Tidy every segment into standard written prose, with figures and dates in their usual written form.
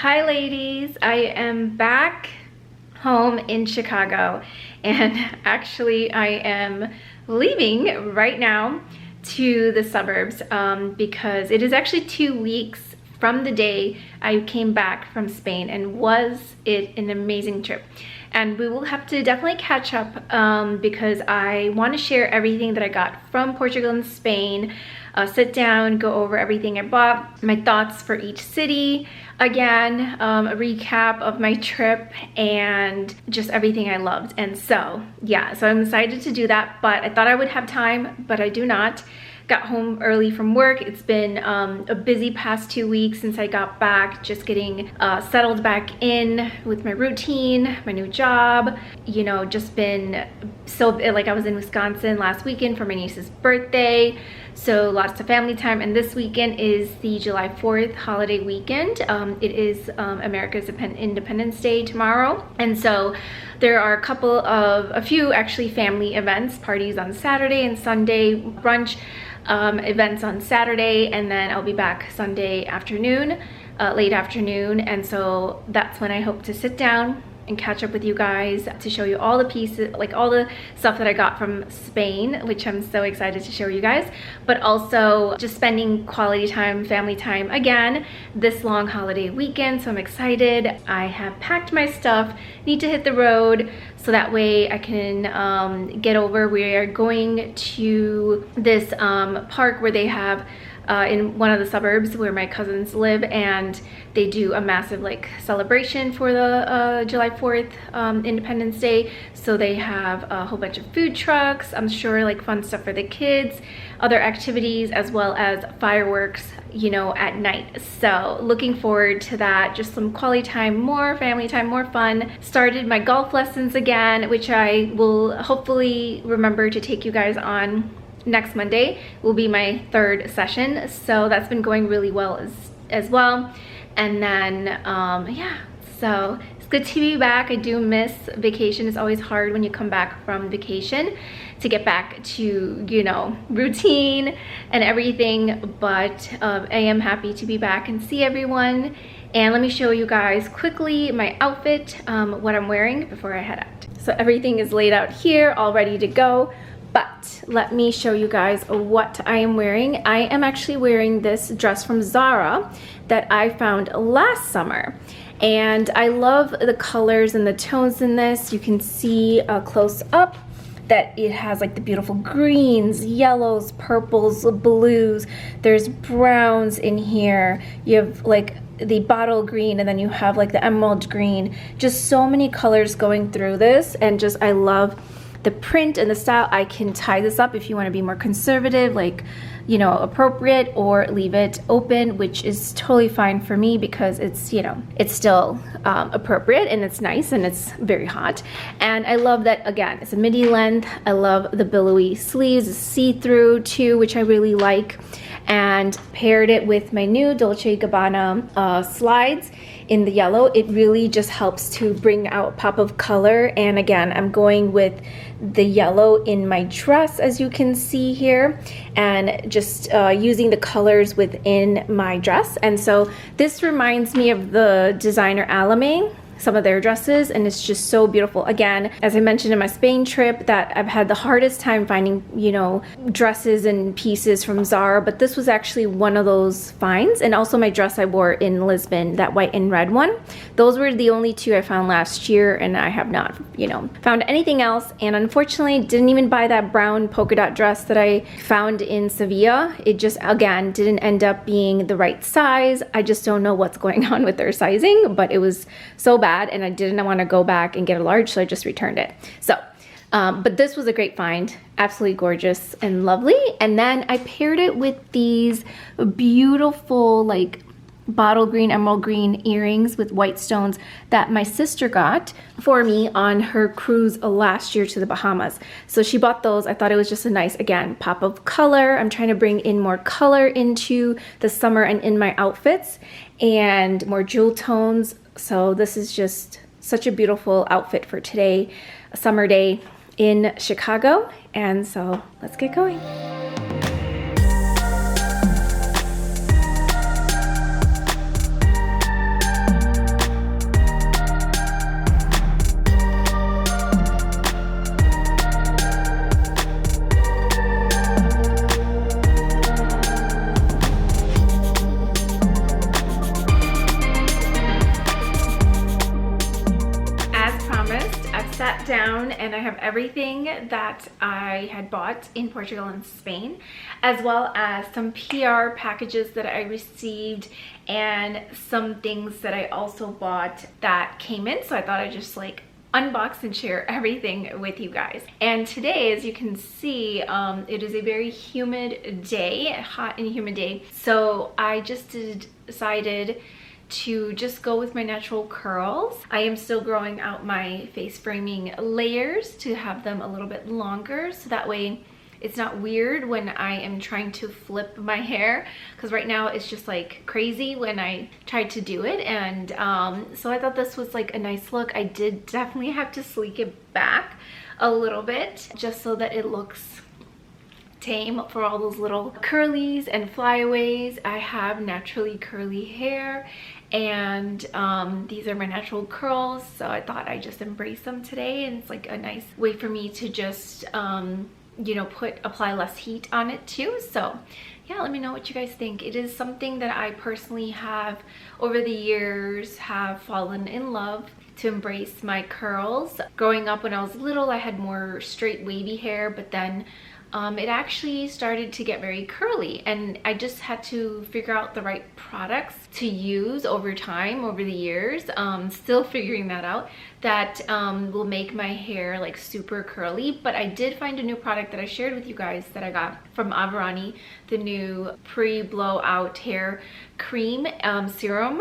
Hi ladies, I am back home in Chicago and actually I am leaving right now to the suburbs because it is actually 2 weeks from the day I came back from Spain, and was it an amazing trip. And we will have to definitely catch up because I want to share everything that I got from Portugal and Spain, sit down, go over everything I bought, my thoughts for each city, again, a recap of my trip and just everything I loved. And so yeah, so I'm excited to do that, but I thought I would have time, but I do not. Got home early from work. It's been a busy past 2 weeks since I got back, just getting settled back in with my routine, my new job, you know, just been so, like, I was in Wisconsin last weekend for my niece's birthday, so lots of family time. And this weekend is the July 4th holiday weekend. It is America's Independence Day tomorrow, and so there are a few actually family events, parties on Saturday and Sunday, brunch events on Saturday, and then I'll be back Sunday afternoon, late afternoon. And so that's when I hope to sit down and catch up with you guys to show you all the pieces, like all the stuff that I got from Spain, which I'm so excited to show you guys, but also just spending quality time, family time again this long holiday weekend. So I'm excited. I have packed my stuff, need to hit the road so that way I can get over. We are going to this park where they have in one of the suburbs where my cousins live, and they do a massive like celebration for the July 4th Independence Day. So they have a whole bunch of food trucks, I'm sure, like fun stuff for the kids, other activities, as well as fireworks, you know, at night. So looking forward to that. Just some quality time, more family time, more fun. Started my golf lessons again, which I will hopefully remember to take you guys on. Next Monday will be my 3rd session, so that's been going really well as well. And then yeah, so it's good to be back. I do miss vacation. It's always hard when you come back from vacation to get back to, you know, routine and everything, but I am happy to be back and see everyone. And let me show you guys quickly my outfit, what I'm wearing before I head out. So everything is laid out here, all ready to go. But let me show you guys what I am wearing. I am actually wearing this dress from Zara that I found last summer. And I love the colors and the tones in this. You can see close up that it has like the beautiful greens, yellows, purples, blues. There's browns in here. You have like the bottle green, and then you have like the emerald green. Just so many colors going through this, and just I love the print and the style. I can tie this up if you want to be more conservative, like, you know, appropriate, or leave it open, which is totally fine for me because it's, you know, it's still appropriate and it's nice and it's very hot. And I love that, again, it's a midi length. I love the billowy sleeves, it's see-through too, which I really like, and paired it with my new Dolce & Gabbana slides in the yellow. It really just helps to bring out pop of color. And again, I'm going with the yellow in my dress, as you can see here, and just using the colors within my dress. And so this reminds me of the designer Alame, some of their dresses, and it's just so beautiful. Again, as I mentioned in my Spain trip, that I've had the hardest time finding, you know, dresses and pieces from Zara, but this was actually one of those finds. And also my dress I wore in Lisbon, that white and red one. Those were the only two I found last year, and I have not, you know, found anything else. And unfortunately didn't even buy that brown polka dot dress that I found in Sevilla. It just, again, didn't end up being the right size. I just don't know what's going on with their sizing, but it was so bad, and I didn't want to go back and get a large, so I just returned it. So but this was a great find, absolutely gorgeous and lovely. And then I paired it with these beautiful like bottle green, emerald green earrings with white stones that my sister got for me on her cruise last year to the Bahamas. So she bought those. I thought it was just a nice, again, pop of color. I'm trying to bring in more color into the summer and in my outfits, and more jewel tones. So this is just such a beautiful outfit for today, a summer day in Chicago. And so let's get going. down and I have everything that I had bought in Portugal and Spain, as well as some PR packages that I received and some things that I also bought that came in. So I thought I'd just like unbox and share everything with you guys. And today, as you can see, it is a very humid day, hot and humid day. So I just decided to just go with my natural curls. I am still growing out my face framing layers to have them a little bit longer, so that way it's not weird when I am trying to flip my hair, because right now it's just like crazy when I tried to do it. And so I thought this was like a nice look. I did definitely have to sleek it back a little bit just so that it looks tame for all those little curlies and flyaways. I have naturally curly hair, and these are my natural curls, so I thought I'd just embrace them today. And it's like a nice way for me to just you know, apply less heat on it too. So yeah, let me know what you guys think. It is something that I personally have over the years have fallen in love to embrace my curls. Growing up when I was little, I had more straight wavy hair, but then it actually started to get very curly, and I just had to figure out the right products to use over time, over the years. Still figuring that out, that will make my hair like super curly. But I did find a new product that I shared with you guys that I got from Averani, the new pre-blowout hair cream serum,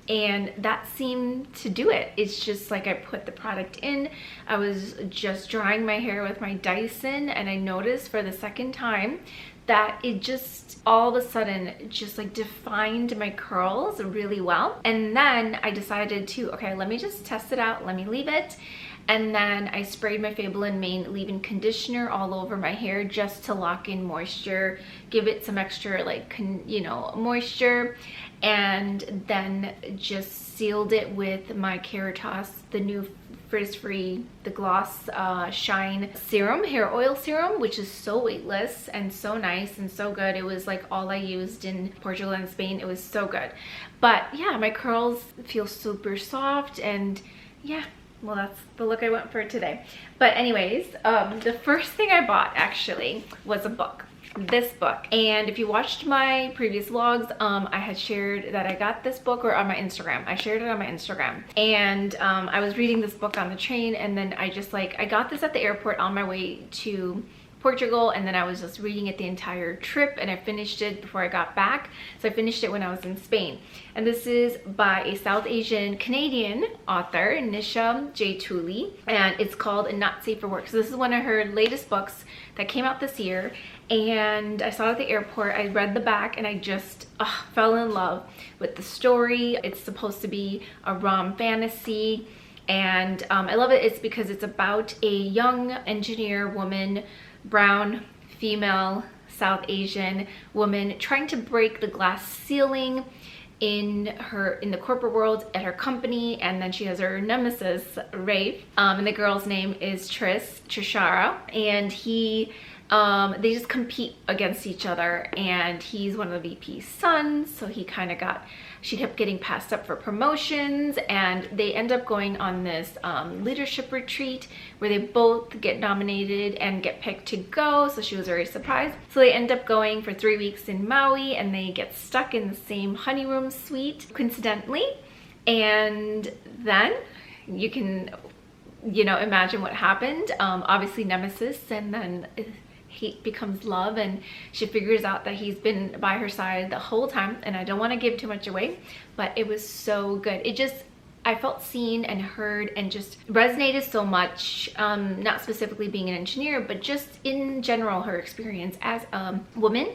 and that seemed to do it. It's just like I put the product in, I was just drying my hair with my Dyson, and I noticed for the second time that it just all of a sudden just like defined my curls really well. And then I decided to, okay, let me just test it out, let me leave it. And then I sprayed my Fable & Mane leave-in conditioner all over my hair just to lock in moisture, give it some extra like, you know, moisture. And then just sealed it with my Keratos, the new Frizz-Free, the Gloss Shine Serum, hair oil serum, which is so weightless and so nice and so good. It was like all I used in Portugal and Spain. It was so good. But yeah, my curls feel super soft, and yeah, well, that's the look I went for today. But anyways, the first thing I bought actually was a book. This book. And if you watched my previous vlogs, I had shared that I got this book, or on my Instagram. I shared it on my Instagram. And I was reading this book on the train, and then I just like, I got this at the airport on my way to Portugal, and then I was just reading it the entire trip, and I finished it before I got back. So I finished it when I was in Spain. And this is by a South Asian Canadian author, Nisha J. Tooley, and it's called Not Safe for Work. So this is one of her latest books that came out this year, and I saw it at the airport. I read the back, and I just fell in love with the story. It's supposed to be a rom fantasy, and I love it. It's because it's about a young engineer woman, brown, female, South Asian woman trying to break the glass ceiling in the corporate world at her company. And then she has her nemesis, Rafe, and the girl's name is Trishara, and they just compete against each other, and he's one of the VP's sons, so she kept getting passed up for promotions, and they end up going on this leadership retreat where they both get nominated and get picked to go. So she was very surprised. So they end up going for 3 weeks in Maui, and they get stuck in the same honeyroom suite coincidentally. And then you can, you know, imagine what happened. Obviously nemesis, and then hate becomes love, and she figures out that he's been by her side the whole time. And I don't want to give too much away, but it was so good. I felt seen and heard, and just resonated so much, not specifically being an engineer, but just in general her experience as a woman,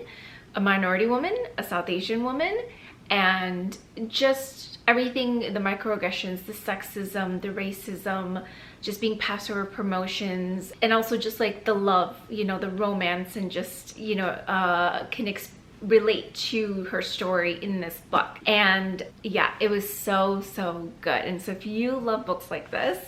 a minority woman, a South Asian woman, and just everything, the microaggressions, the sexism, the racism, just being passed over promotions, and also just like the love, you know, the romance, and just, you know, can relate to her story in this book. And yeah, it was so good. And so if you love books like this,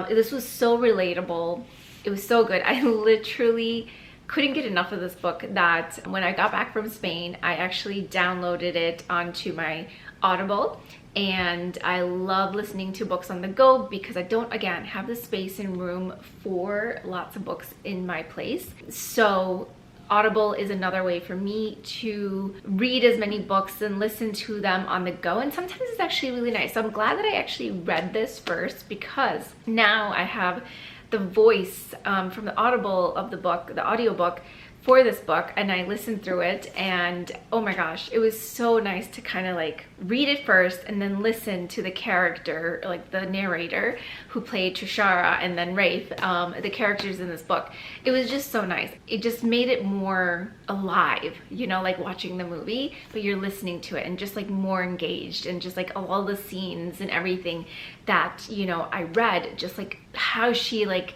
this was so relatable. It was so good. I literally couldn't get enough of this book that when I got back from Spain, I actually downloaded it onto my Audible. And I love listening to books on the go because I don't, again, have the space and room for lots of books in my place. So Audible is another way for me to read as many books and listen to them on the go. And sometimes it's actually really nice. So I'm glad that I actually read this first, because now I have the voice from the Audible of the book, the audiobook for this book, and I listened through it, and oh my gosh, it was so nice to kind of like read it first and then listen to the character, like the narrator who played Trishara and then Rafe, the characters in this book. It was just so nice. It just made it more alive, you know, like watching the movie, but you're listening to it and just like more engaged, and just like all the scenes and everything that, you know, I read, just like how she like,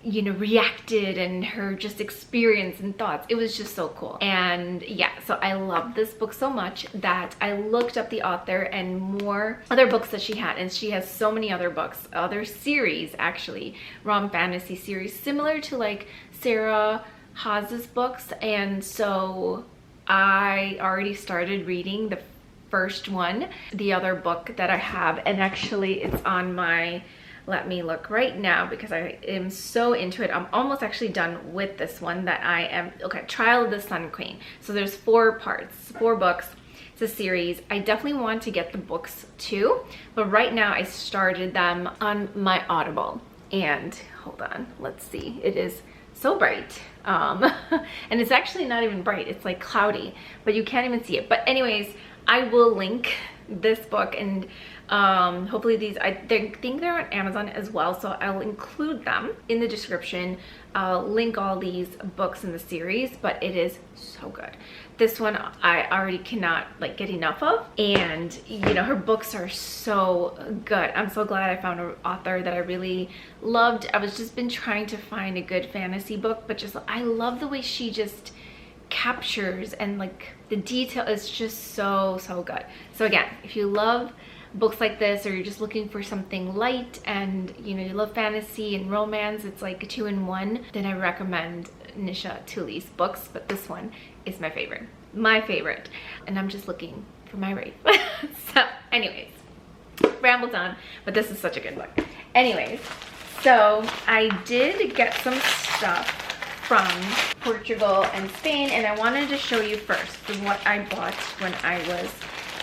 you know, reacted and her just experience and thoughts. It was just so cool. And yeah, so I love this book so much that I looked up the author and more other books that she had. And she has so many other books, other series actually, rom fantasy series, similar to like Sarah Haas's books. And so I already started reading the first one, the other book that I have, and actually it's on my, let me look right now because I am so into it. I'm almost actually done with this one that I am, okay, Trial of the Sun Queen. So there's 4 parts, 4 books. It's a series. I definitely want to get the books too, but right now I started them on my Audible. And hold on, let's see. It is so bright. And it's actually not even bright. It's like cloudy, but you can't even see it. But anyways, I will link this book, and hopefully these, I think they're on Amazon as well, so I'll include them in the description. I'll link all these books in the series, but it is so good. This one I already cannot like get enough of, and you know, her books are so good. I'm so glad I found an author that I really loved. I was just been trying to find a good fantasy book, but just I love the way she just captures, and like the detail is just so good. So again, if you love books like this, or you're just looking for something light and you know, you love fantasy and romance, it's like a 2-in-1, then I recommend Nisha Tuli's books. But this one is my favorite, and I'm just looking for my Rafe. So anyways, rambled on, but this is such a good book. Anyways, so I did get some stuff from Portugal and Spain, and I wanted to show you first what I bought when I was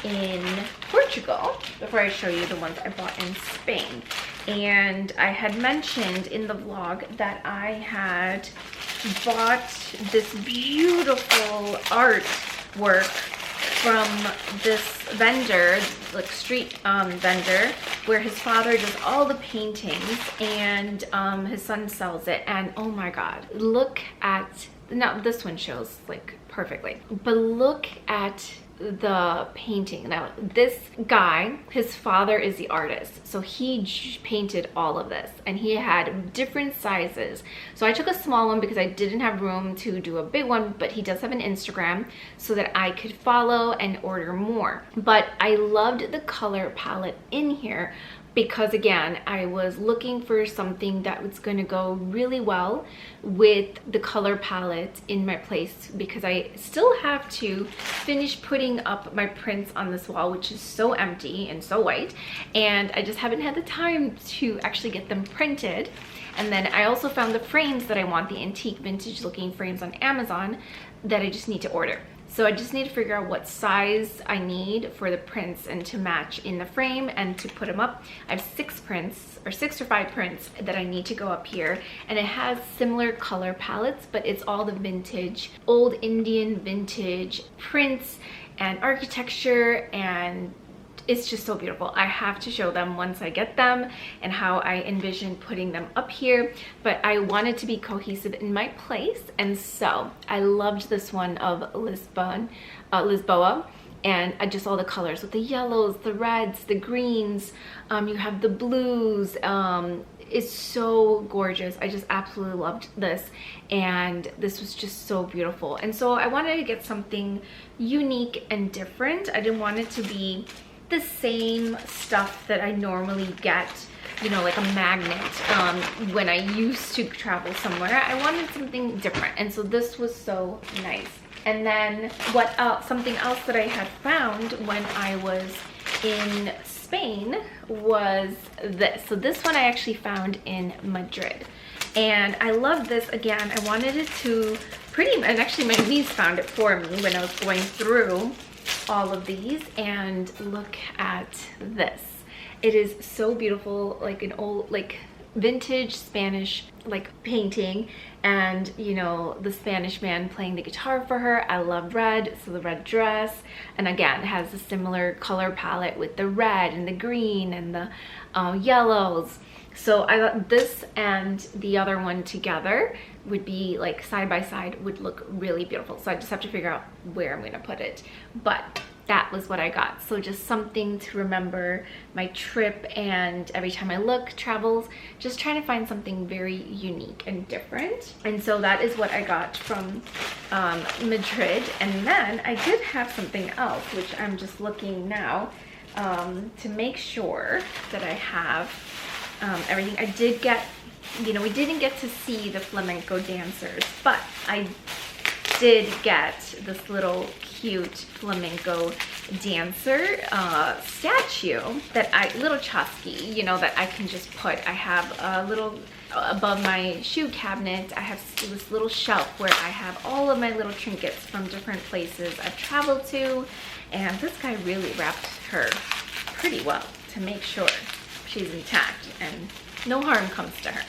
in Portugal before I show you the ones I bought in Spain. And I had mentioned in the vlog that I had bought this beautiful artwork from this vendor, like street vendor, where his father does all the paintings, and his son sells it. And oh my god, look at, now this one shows like perfectly, but look at the painting. Now this guy, his father is the artist, so he painted all of this, and he had different sizes. So I took a small one because I didn't have room to do a big one, but he does have an Instagram so that I could follow and order more. But I loved the color palette in here because again, I was looking for something that was going to go really well with the color palette in my place, because I still have to finish putting up my prints on this wall, which is so empty and so white, and I just haven't had the time to actually get them printed. And then I also found the frames that I want, the antique vintage looking frames on Amazon, that I just need to order. So I just need to figure out what size I need for the prints and to match in the frame and to put them up. I have 6 prints, or 6 or 5 prints that I need to go up here, and it has similar color palettes, but it's all the vintage, old Indian vintage prints and architecture, and it's just so beautiful. I have to show them once I get them and how I envision putting them up here, but I wanted to be cohesive in my place, and so I loved this one of Lisboa, and just all the colors with the yellows, the reds, the greens, you have the blues. It's so gorgeous. I just absolutely loved this, and this was just so beautiful. And so I wanted to get something unique and different. I didn't want it to be the same stuff that I normally get you know, like a magnet when I used to travel somewhere. I wanted something different, and so this was so nice. And then what else, something else that I had found when I was in Spain was this. So this one I actually found in Madrid, and I love this. Again, I wanted it to and actually my niece found it for me when I was going through all of these. And look at this. It is so beautiful, like an old, like vintage Spanish like painting, and you know, the Spanish man playing the guitar for her. I love red, so the red dress, and again, it has a similar color palette with the red and the green and the yellows. So I thought this and the other one together would be like side by side, would look really beautiful. So I just have to figure out where I'm gonna put it, but that was what I got. So just something to remember my trip, and every time I look, travels, just trying to find something very unique and different. And so that is what I got from Madrid. And then I did have something else, which I'm just looking now to make sure that I have everything. I did get, you know, we didn't get to see the flamenco dancers, but I did get this little cute flamenco dancer statue that little chasqui, you know, that I can just put. I have a little, above my shoe cabinet, I have this little shelf where I have all of my little trinkets from different places I've traveled to, and this guy really wrapped her pretty well to make sure she's intact and no harm comes to her.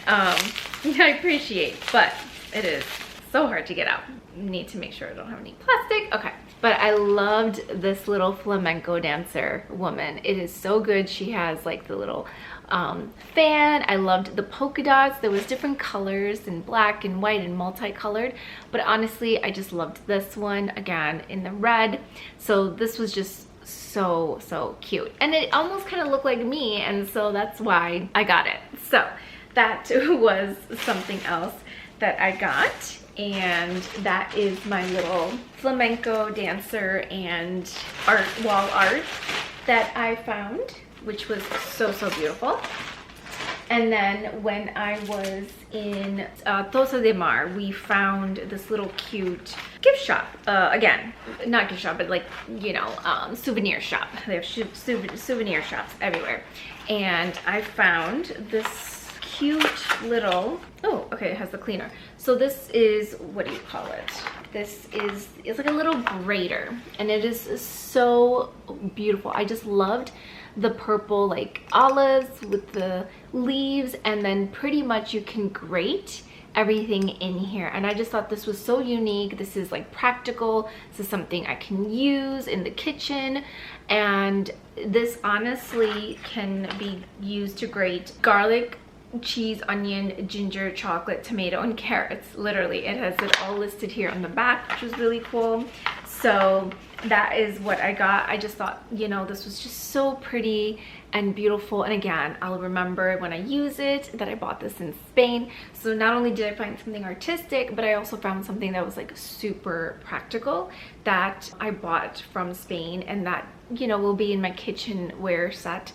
I appreciate, but it is so hard to get out. Need to make sure I don't have any plastic. Okay, but I loved this little flamenco dancer woman. It is so good. She has like the little fan. I loved the polka dots. There was different colors and black and white and multicolored, but honestly, I just loved this one, again in the red. So this was just so cute, and it almost kind of looked like me, and so that's why I got it. So that was something else that I got, and that is my little flamenco dancer and wall art that I found, which was so beautiful. And then when I was in Tosa de Mar, we found this little cute gift shop. Again, not gift shop, but like, you know, souvenir shop. They have souvenir shops everywhere. And I found this cute little, oh, okay, it has the cleaner. So this is, what do you call it? This is, it's like a little grater, and it is so beautiful. I just loved the purple like olives with the leaves, and then pretty much you can grate everything in here, and I just thought this was so unique. This is like practical. This is something I can use in the kitchen, and this honestly can be used to grate garlic, cheese, onion, ginger, chocolate, tomato, and carrots. Literally, it has it all listed here on the back, which was really cool. So that is what I got. I just thought, you know, this was just so pretty and beautiful, and again, I'll remember when I use it that I bought this in Spain. So not only did I find something artistic, but I also found something that was like super practical that I bought from Spain, and that, you know, will be in my kitchenware set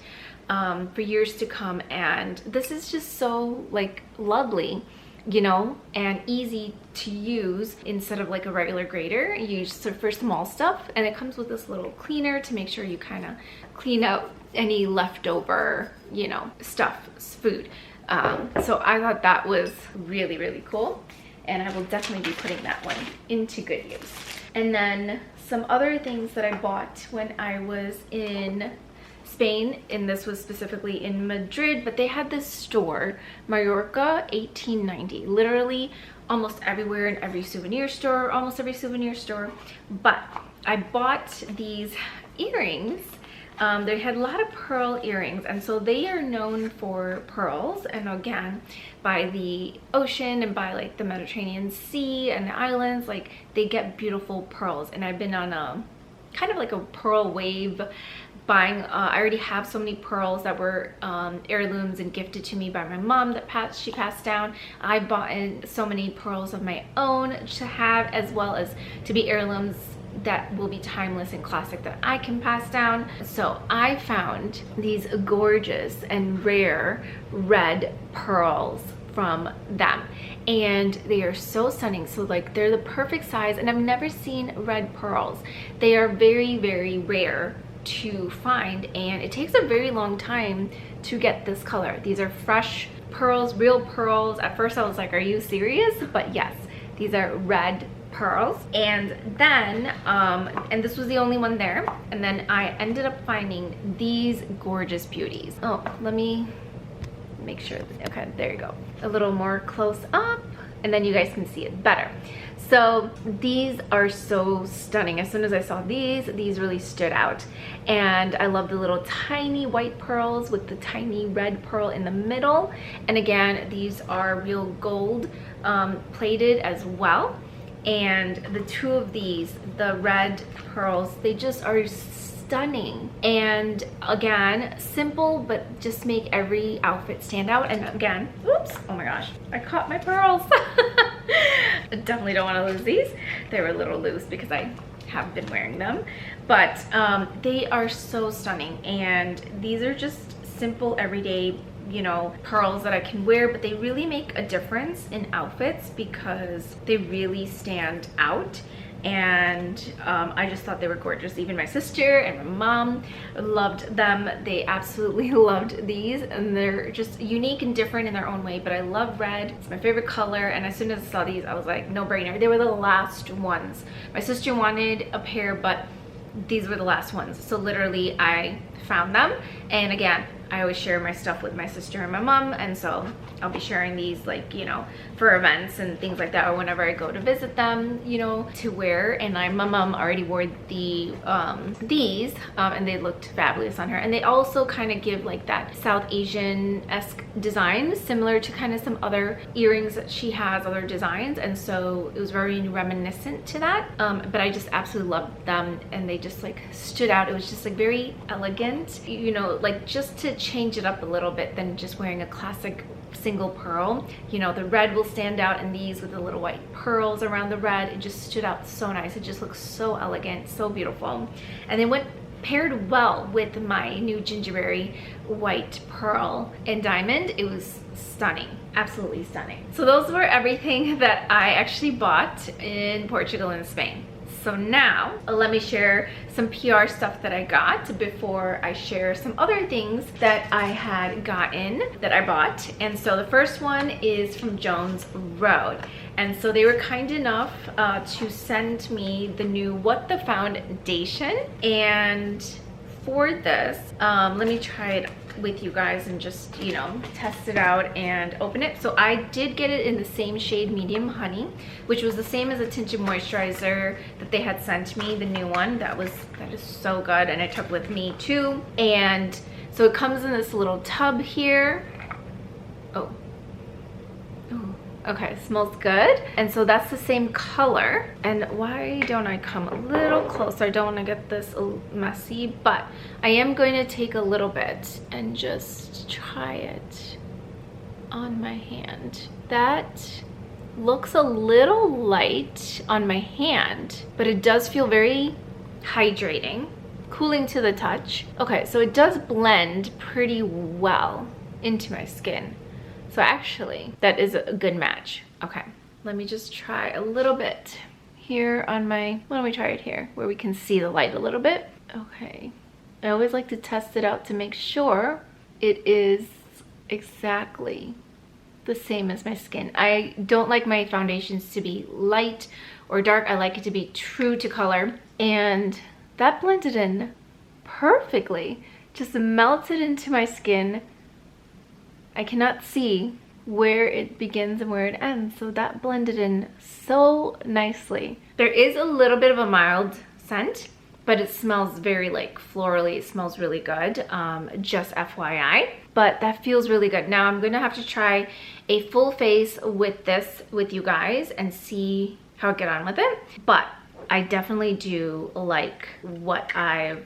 for years to come. And this is just so like lovely, you know, and easy to use instead of like a regular grater. You use it for small stuff, and it comes with this little cleaner to make sure you kind of clean out any leftover, you know, stuff, food. So I thought that was really cool, and I will definitely be putting that one into good use. And then some other things that I bought when I was in Spain, and this was specifically in Madrid, but they had this store, Mallorca 1890, literally almost everywhere, in every souvenir store, almost every souvenir store. But I bought these earrings. They had a lot of pearl earrings, and so they are known for pearls, and again, by the ocean and by like the Mediterranean Sea and the islands, like they get beautiful pearls. And I've been on a kind of like a pearl wave buying. I already have so many pearls that were heirlooms and gifted to me by my mom that she passed down. I bought in so many pearls of my own to have, as well as to be heirlooms that will be timeless and classic that I can pass down. So I found these gorgeous and rare red pearls from them, and they are so stunning. So like they're the perfect size, and I've never seen red pearls. They are very, very rare to find, and it takes a very long time to get this color. These are fresh pearls, real pearls. At first I was like, are you serious? But yes, these are red pearls. And then and this was the only one there, and then I ended up finding these gorgeous beauties. Oh, let me make sure. Okay, there you go, a little more close up, and then you guys can see it better. So these are so stunning. As soon as I saw these really stood out, and I love the little tiny white pearls with the tiny red pearl in the middle. And again, these are real gold plated as well. And the two of these, the red pearls, they just are stunning. And again, simple, but just make every outfit stand out. And again, oops, oh my gosh, I caught my pearls. I definitely don't want to lose these. They were a little loose because I have been wearing them, but they are so stunning. And these are just simple everyday, you know, pearls that I can wear, but they really make a difference in outfits because they really stand out. And I just thought they were gorgeous. Even my sister and my mom loved them. They absolutely loved these, and they're just unique and different in their own way. But I love red, it's my favorite color, and as soon as I saw these I was like, no brainer. They were the last ones. My sister wanted a pair, but these were the last ones, so literally I found them. And again, I always share my stuff with my sister and my mom, and so I'll be sharing these, like, you know, for events and things like that, or whenever I go to visit them, you know, to wear. And my mom already wore the these and they looked fabulous on her. And they also kind of give like that South Asian-esque design, similar to kind of some other earrings that she has, other designs, and so it was very reminiscent to that. But I just absolutely loved them, and they just like stood out. It was just like very elegant, you know, like just to change it up a little bit than just wearing a classic single pearl. You know, the red will stand out, and these with the little white pearls around the red, it just stood out so nice. It just looks so elegant, so beautiful. And they went paired well with my new gingerberry white pearl and diamond. It was stunning, absolutely stunning. So those were everything that I actually bought in Portugal and Spain. So now let me share some PR stuff that I got before I share some other things that I had gotten that I bought. And so the first one is from Jones Road. And so they were kind enough to send me the new What the Foundation. And for this, let me try it with you guys and just, you know, test it out and open it. So I did get it in the same shade, Medium Honey, which was the same as the tinted moisturizer that they had sent me, the new one. That is so good, and I took with me too. And so it comes in this little tub here. Okay, smells good. And so that's the same color. And why don't I come a little closer? I don't want to get this messy, but I am going to take a little bit and just try it on my hand. That looks a little light on my hand, but it does feel very hydrating, cooling to the touch. Okay, so it does blend pretty well into my skin. So actually, that is a good match. Okay, let me just try a little bit here on my, why don't we try it here where we can see the light a little bit. Okay, I always like to test it out to make sure it is exactly the same as my skin. I don't like my foundations to be light or dark. I like it to be true to color. And that blended in perfectly, just melted into my skin. I cannot see where it begins and where it ends, so that blended in so nicely. There is a little bit of a mild scent, but it smells very like florally. It smells really good, just FYI. But that feels really good. Now I'm gonna have to try a full face with this with you guys and see how I get on with it. But I definitely do like what I've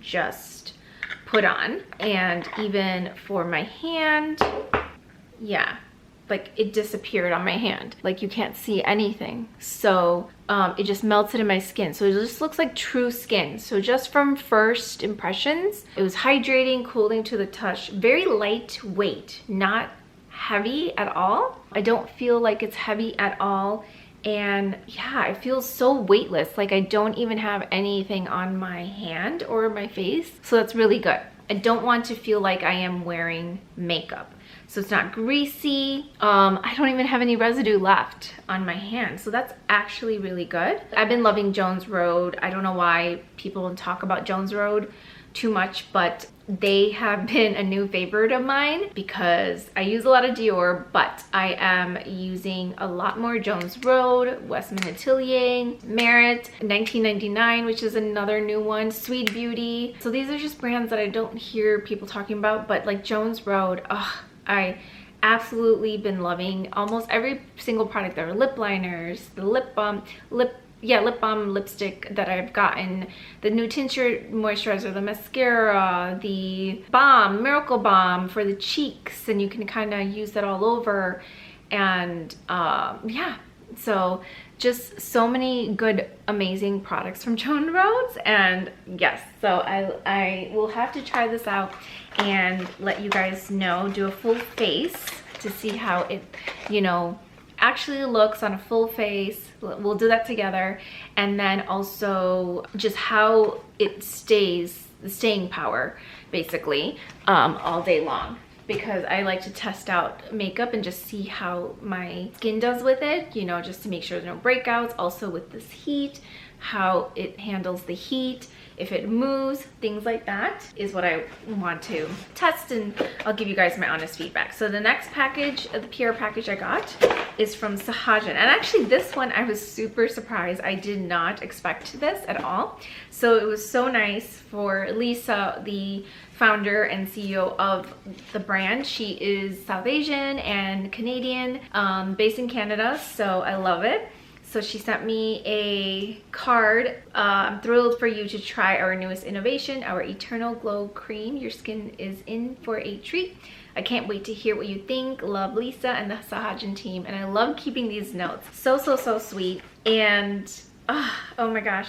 just put on. And even for my hand, yeah, like it disappeared on my hand. Like you can't see anything. So it just melted in my skin. So it just looks like true skin. So just from first impressions, it was hydrating, cooling to the touch, very lightweight, not heavy at all. I don't feel like it's heavy at all. And yeah, it feels so weightless. Like I don't even have anything on my hand or my face. So that's really good. I don't want to feel like I am wearing makeup. So it's not greasy. I don't even have any residue left on my hand. So that's actually really good. I've been loving Jones Road. I don't know why people don't talk about Jones Road too much, but they have been a new favorite of mine because I use a lot of Dior, but I am using a lot more Jones Road, Westman Atelier, Merit, 1999, which is another new one, Sweet Beauty. So these are just brands that I don't hear people talking about, but like Jones Road, I absolutely been loving almost every single product. There are lip liners, the lip balm, lip balm lipstick that I've gotten, the new tincture moisturizer, the mascara, the balm, Miracle Balm for the cheeks, and you can kind of use that all over. And yeah, so just so many good, amazing products from Jones Road. And yes, so I will have to try this out and let you guys know, do a full face to see how it, you know, actually looks on a full face. We'll do that together. And then also just how it stays, the staying power basically, all day long, because I like to test out makeup and just see how my skin does with it, you know, just to make sure there's no breakouts. Also with this heat, how it handles the heat, if it moves, things like that is what I want to test, and I'll give you guys my honest feedback. So the next package, the PR package I got is from Sahajan. And actually this one I was super surprised. I did not expect this at all. So it was so nice for Lisa, the founder and CEO of the brand. She is South Asian and Canadian, based in Canada, so I love it. So she sent me a card. I'm thrilled for you to try our newest innovation, our Eternal Glow Cream. Your skin is in for a treat. I can't wait to hear what you think. Love, Lisa and the Sahajan team. And I love keeping these notes. So, so, so sweet. And oh my gosh.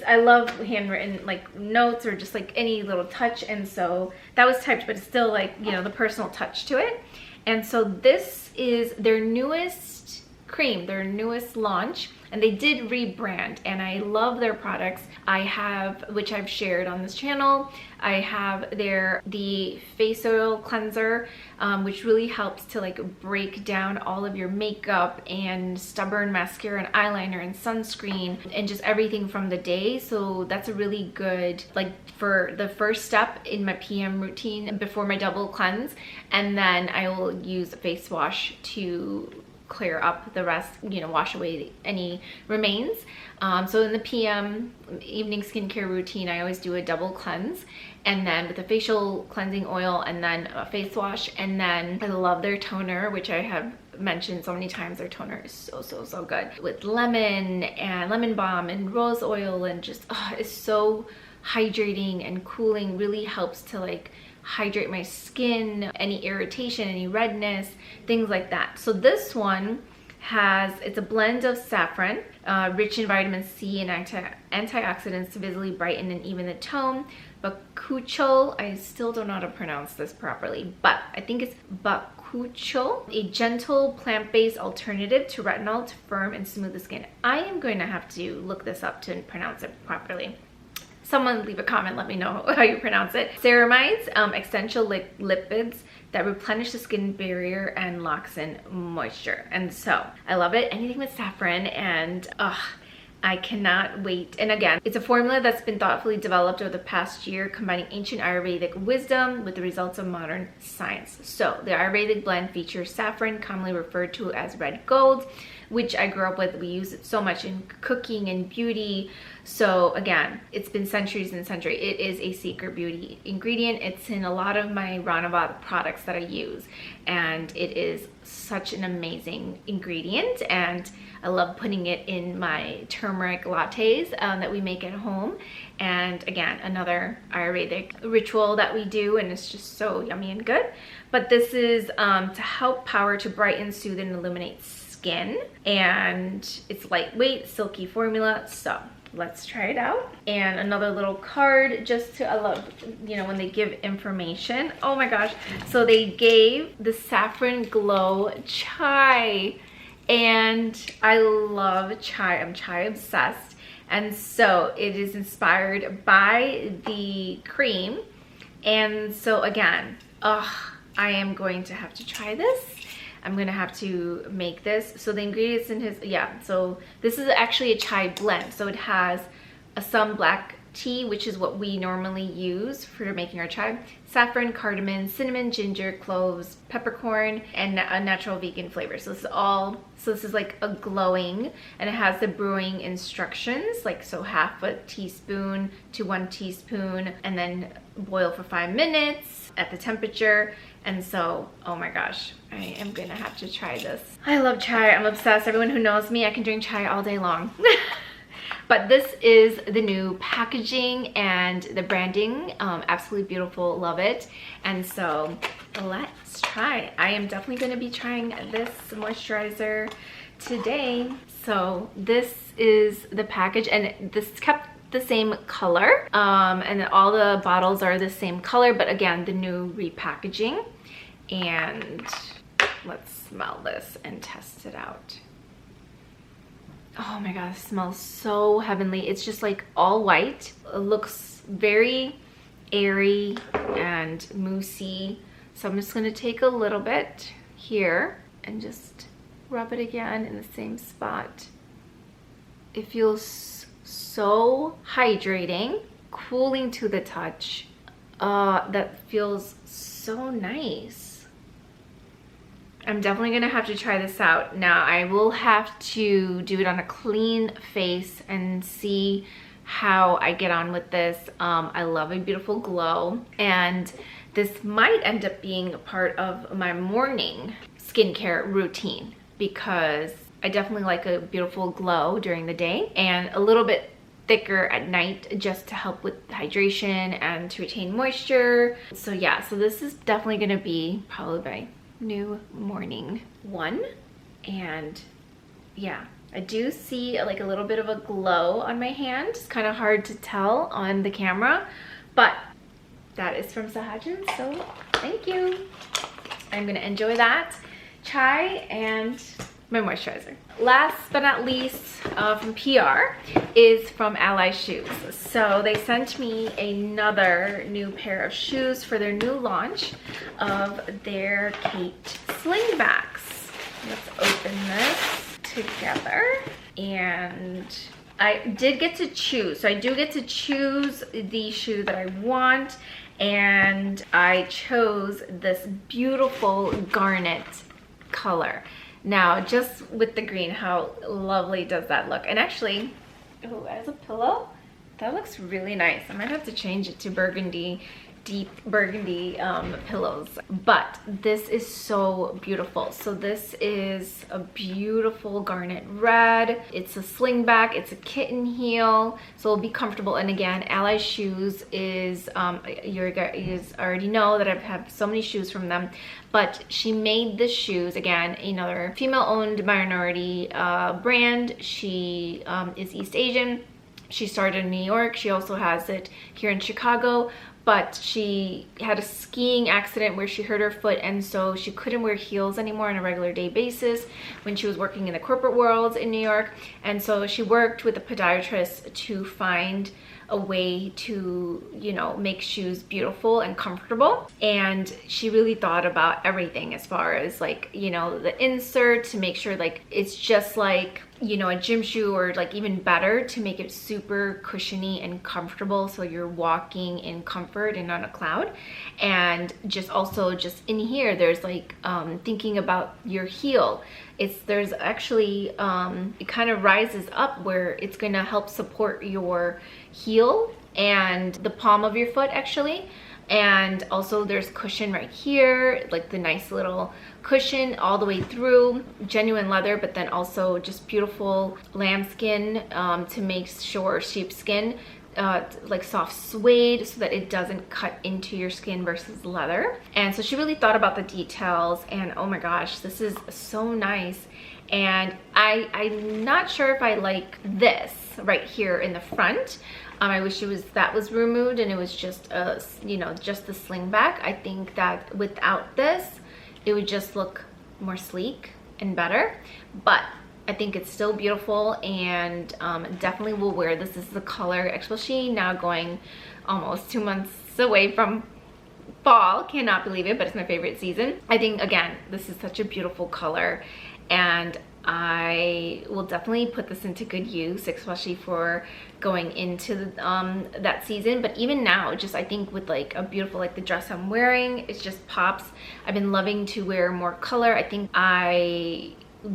I love handwritten like notes or just like any little touch. And so that was typed, but it's still like, you know, the personal touch to it. And so this is their newest cream, their newest launch, and they did rebrand, and I love their products. I have, which I've shared on this channel, I have the face oil cleanser, which really helps to like break down all of your makeup and stubborn mascara and eyeliner and sunscreen and just everything from the day. So that's a really good, like, for the first step in my PM routine before my double cleanse. And then I will use a face wash to clear up the rest, you know, wash away any remains. So in the PM evening skincare routine, I always do a double cleanse, and then with a facial cleansing oil and then a face wash. And then I love their toner, which I have mentioned so many times. Their toner is so, so, so good with lemon and lemon balm and rose oil, and just it's so hydrating and cooling. Really helps to like hydrate my skin, any irritation, any redness, things like that. So this one it's a blend of saffron, rich in vitamin C and antioxidants to visibly brighten and even the tone. Bakuchiol, I still don't know how to pronounce this properly, but I think it's Bakuchiol, a gentle plant-based alternative to retinol to firm and smooth the skin. I am going to have to look this up to pronounce it properly. Someone leave a comment, let me know how you pronounce it. Ceramides, essential lipids that replenish the skin barrier and locks in moisture. And so I love it. Anything with saffron, and I cannot wait. And again, it's a formula that's been thoughtfully developed over the past year, combining ancient Ayurvedic wisdom with the results of modern science. So the Ayurvedic blend features saffron, commonly referred to as red gold, which I grew up with. We use it so much in cooking and beauty. So again, it's been centuries and centuries. It is a secret beauty ingredient. It's in a lot of my Ranavat products that I use, and it is such an amazing ingredient, and I love putting it in my turmeric lattes that we make at home. And again, another Ayurvedic ritual that we do, and it's just so yummy and good. But this is to help power to brighten, soothe, and illuminate skin, and it's lightweight, silky formula. So let's try it out. And another little card just to, I love, you know, when they give information. Oh my gosh. So they gave the Saffron Glow chai, and I love chai. I'm chai obsessed. And so it is inspired by the cream. And so again, I am going to have to try this. I'm gonna have to make this. So the ingredients in his, yeah, so this is actually a chai blend. So it has some black tea, which is what we normally use for making our chai, saffron, cardamom, cinnamon, ginger, cloves, peppercorn, and a natural vegan flavor. So this is all, so this is like a glowing, and it has the brewing instructions, like so half a teaspoon to 1 teaspoon, and then boil for 5 minutes at the temperature. And so, oh my gosh, I am gonna have to try this. I love chai, I'm obsessed. Everyone who knows me, I can drink chai all day long. But this is the new packaging and the branding, absolutely beautiful, love it. And so let's try. I am definitely gonna be trying this moisturizer today. So this is the package, and this kept the same color, and all the bottles are the same color, but again, the new repackaging. And let's smell this and test it out. Oh my god, it smells so heavenly. It's just like all white. It looks very airy and moussey. So I'm just gonna take a little bit here and just rub it again in the same spot. It feels so hydrating, cooling to the touch. That feels so nice. I'm definitely gonna have to try this out. Now I will have to do it on a clean face and see how I get on with this. I love a beautiful glow, and this might end up being a part of my morning skincare routine, because I definitely like a beautiful glow during the day and a little bit thicker at night, just to help with hydration and to retain moisture. So yeah, so this is definitely gonna be probably my new morning one. And yeah, I do see like a little bit of a glow on my hand. It's kind of hard to tell on the camera, but that is from Sahajan, so thank you. I'm gonna enjoy that chai and my moisturizer. Last but not least, from PR, is from Ally Shoes. So they sent me another new pair of shoes for their new launch of their Kate Slingbacks. Let's open this together. And I did get to choose. So I do get to choose the shoe that I want, and I chose this beautiful garnet color. Now, just with the green, how lovely does that look? And actually, oh, as a pillow, that looks really nice. I might have to change it to burgundy, deep burgundy pillows. But this is so beautiful. So this is a beautiful garnet red. It's a slingback, it's a kitten heel, so it'll be comfortable. And again, Ally Shoes is, you guys already know that I've had so many shoes from them, but she made the shoes, again, another female-owned minority brand. She is East Asian. She started in New York. She also has it here in Chicago, but she had a skiing accident where she hurt her foot, and so she couldn't wear heels anymore on a regular day basis when she was working in the corporate world in New York. And so she worked with a podiatrist to find a way to, you know, make shoes beautiful and comfortable. And she really thought about everything as far as like, you know, the insert to make sure like it's just like, you know, a gym shoe, or like even better to make it super cushiony and comfortable so you're walking in comfort and on a cloud. And just also just in here there's like thinking about your heel. There's actually it kind of rises up where it's gonna help support your heel and the palm of your foot actually. And also there's cushion right here, like the nice little cushion all the way through, genuine leather, but then also just beautiful lambskin to make sure sheepskin, like soft suede so that it doesn't cut into your skin versus leather. And so she really thought about the details, and oh my gosh, this is so nice. And I'm not sure if I like this right here in the front. I wish that was removed and it was just a, you know, just the sling back. I think that without this, it would just look more sleek and better. But I think it's still beautiful, and definitely will wear this. This is the color, especially now going almost 2 months away from fall. Cannot believe it, but it's my favorite season. I think, again, this is such a beautiful color, and I will definitely put this into good use, especially for going into that season. But even now, just I think with like a beautiful, like the dress I'm wearing, it just pops. I've been loving to wear more color. I think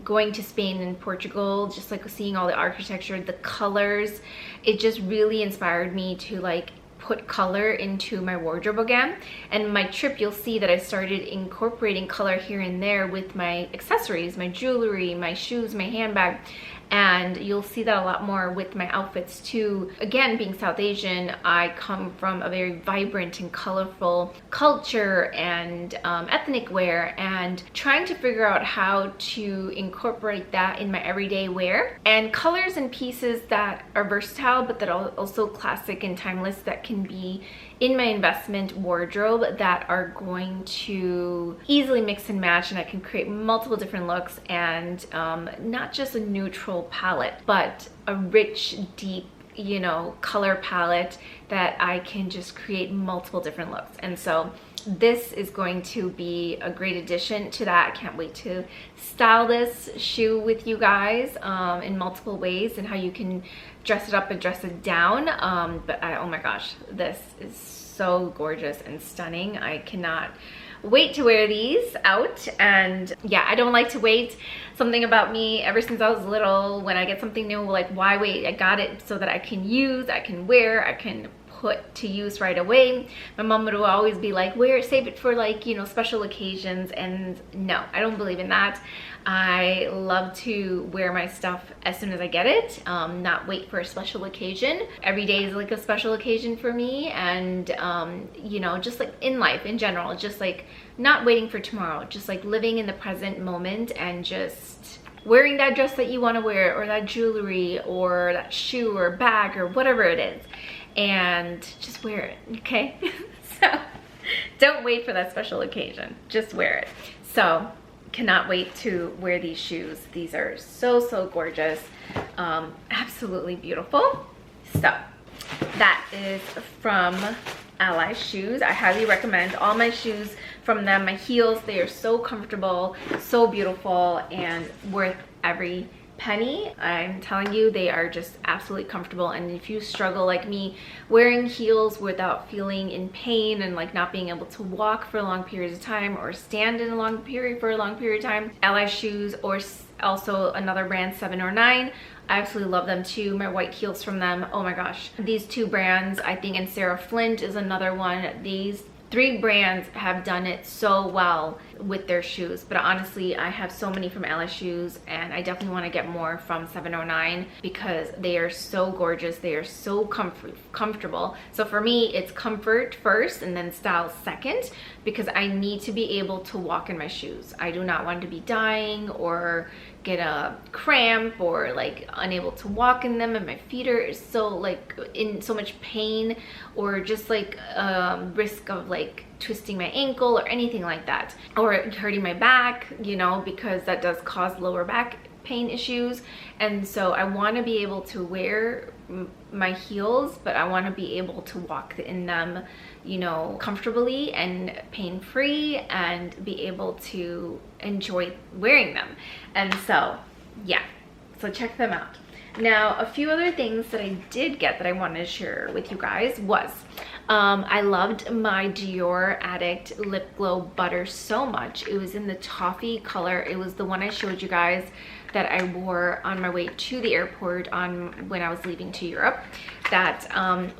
going to Spain and Portugal, just like seeing all the architecture, the colors, it just really inspired me to like put color into my wardrobe again. And my trip, you'll see that I started incorporating color here and there with my accessories, my jewelry, my shoes, my handbag. And you'll see that a lot more with my outfits too. Again, being South Asian, I come from a very vibrant and colorful culture and ethnic wear, and trying to figure out how to incorporate that in my everyday wear. And colors and pieces that are versatile, but that are also classic and timeless, that can be in my investment wardrobe, that are going to easily mix and match, and I can create multiple different looks, and not just a neutral palette, but a rich, deep, you know, color palette that I can just create multiple different looks. And so this is going to be a great addition to that. I can't wait to style this shoe with you guys in multiple ways, and how you can dress it up and dress it down. But oh my gosh, this is so gorgeous and stunning. I cannot wait to wear these out. And yeah, I don't like to wait. Something about me ever since I was little, when I get something new, like, why wait? I got it so that I can use, I can wear, I can put to use right away. My mom would always be like, save it for like, you know, special occasions. And no, I don't believe in that. I love to wear my stuff as soon as I get it, not wait for a special occasion. Every day is like a special occasion for me. And you know, just like in life in general, just like not waiting for tomorrow, just like living in the present moment, and just wearing that dress that you want to wear, or that jewelry, or that shoe or bag, or whatever it is, and just wear it, okay? So don't wait for that special occasion, just wear it. So cannot wait to wear these shoes. These are so gorgeous, absolutely beautiful. So that is from Ally Shoes. I highly recommend all my shoes from them. My heels, they are so comfortable, so beautiful, and worth every penny. I'm telling you, they are just absolutely comfortable. And if you struggle like me wearing heels without feeling in pain and like not being able to walk for long periods of time, or stand in a long period for a long period of time, Ally Shoes, or also another brand, 709, I absolutely love them too. My white heels from them, oh my gosh. These two brands, I think, and Sarah Flint is another one. These three brands have done it so well with their shoes. But honestly, I have so many from Ally Shoes, and I definitely want to get more from 709 because they are so gorgeous. They are so comfortable. So for me, it's comfort first and then style second, because I need to be able to walk in my shoes. I do not want to be dying or get a cramp or like unable to walk in them, and my feet are so like in so much pain, or just like risk of like twisting my ankle or anything like that, or hurting my back, you know, because that does cause lower back pain issues, and so I want to be able to wear my heels, but I want to be able to walk in them, you know, comfortably and pain-free, and be able to enjoy wearing them. And so yeah, so check them out. Now, a few other things that I did get that I wanted to share with you guys was I loved my Dior Addict Lip Glow Butter so much. It was in the toffee color. It was the one I showed you guys that I wore on my way to the airport when I was leaving to Europe. That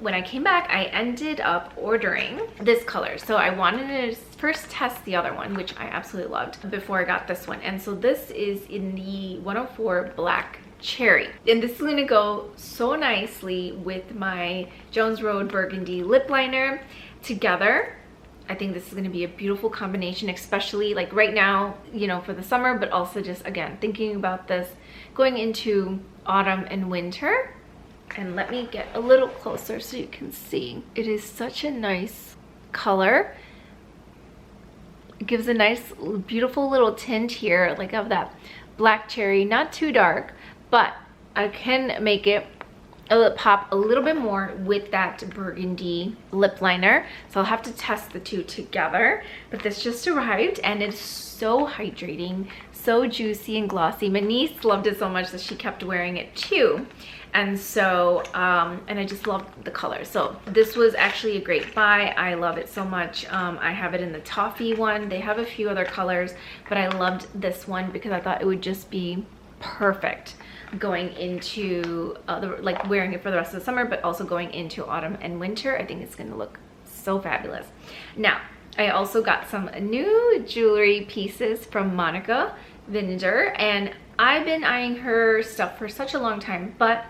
when I came back, I ended up ordering this color. So I wanted to first test the other one, which I absolutely loved, before I got this one. And so this is in the 104 Black Cherry, and this is going to go so nicely with my Jones Road Burgundy lip liner together. I think this is going to be a beautiful combination, especially like right now, you know, for the summer, but also just again thinking about this going into autumn and winter. And let me get a little closer so you can see. It is such a nice color. It gives a nice beautiful little tint here, like of that black cherry, not too dark, but I can make it pop a little bit more with that burgundy lip liner. So I'll have to test the two together. But this just arrived and it's so hydrating, so juicy and glossy. My niece loved it so much that she kept wearing it too. And so, and I just love the color. So this was actually a great buy. I love it so much. I have it in the toffee one. They have a few other colors, but I loved this one because I thought it would just be perfect going into like wearing it for the rest of the summer, but also going into autumn and winter. I think it's going to look so fabulous. Now, I also got some new jewelry pieces from Monica Vinder, and I've been eyeing her stuff for such a long time, but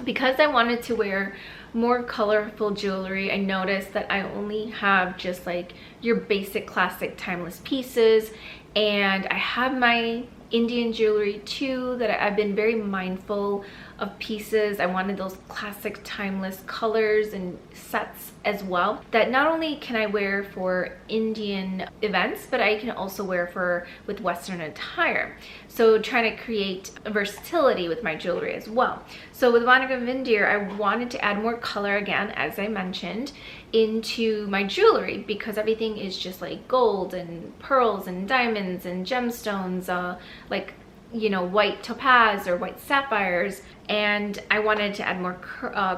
because I wanted to wear more colorful jewelry, I noticed that I only have just like your basic classic timeless pieces, and I have my Indian jewelry too that I've been very mindful of pieces. I wanted those classic timeless colors and sets as well that not only can I wear for Indian events, but I can also wear with Western attire. So trying to create versatility with my jewelry as well. So with Monica Vinder, I wanted to add more color again, as I mentioned, into my jewelry because everything is just like gold and pearls and diamonds and gemstones, like, you know, white topaz or white sapphires, and I wanted to add more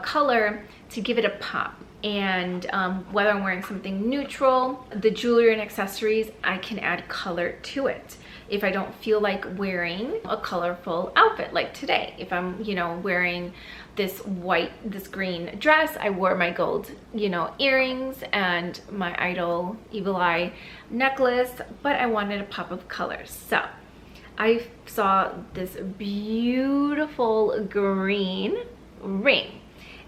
color to give it a pop. And whether I'm wearing something neutral, the jewelry and accessories, I can add color to it if I don't feel like wearing a colorful outfit like today. If I'm, you know, wearing this green dress, I wore my gold, you know, earrings and my Idol Evil Eye necklace, but I wanted a pop of color. So I saw this beautiful green ring,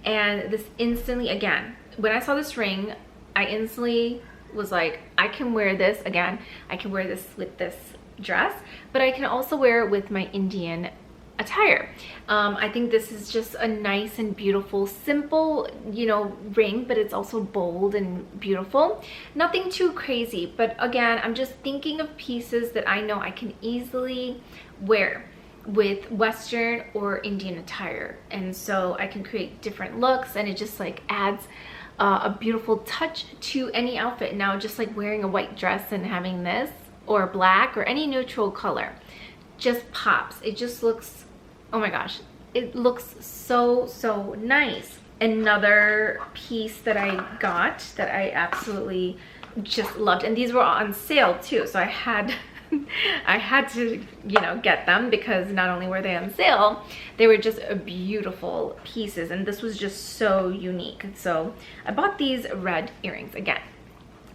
and this instantly, again, when I saw this ring, I instantly was like, I can wear this again. I can wear this with this dress, but I can also wear it with my Indian attire. I think this is just a nice and beautiful, simple, you know, ring, but it's also bold and beautiful. Nothing too crazy, but again, I'm just thinking of pieces that I know I can easily wear with Western or Indian attire, and so I can create different looks, and it just like adds a beautiful touch to any outfit. Now, just like wearing a white dress and having this, or black, or any neutral color, just pops. It just looks, oh my gosh, it looks so, so nice. Another piece that I got that I absolutely just loved, and these were on sale too, so I had to, you know, get them because not only were they on sale, they were just beautiful pieces, and this was just so unique. So I bought these red earrings. Again,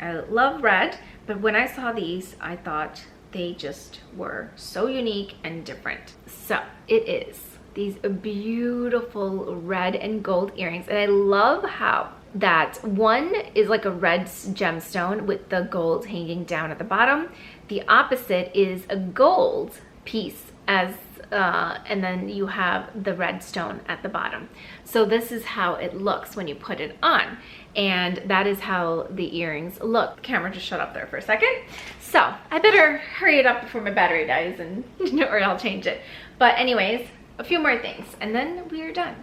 I love red, but when I saw these, I thought they just were so unique and different. So it is these beautiful red and gold earrings, and I love how that one is like a red gemstone with the gold hanging down at the bottom. The opposite is a gold piece and then you have the red stone at the bottom. So this is how it looks when you put it on. And that is how the earrings look. Camera just shut up there for a second. So I better hurry it up before my battery dies and or I'll change it. But anyways, a few more things and then we are done.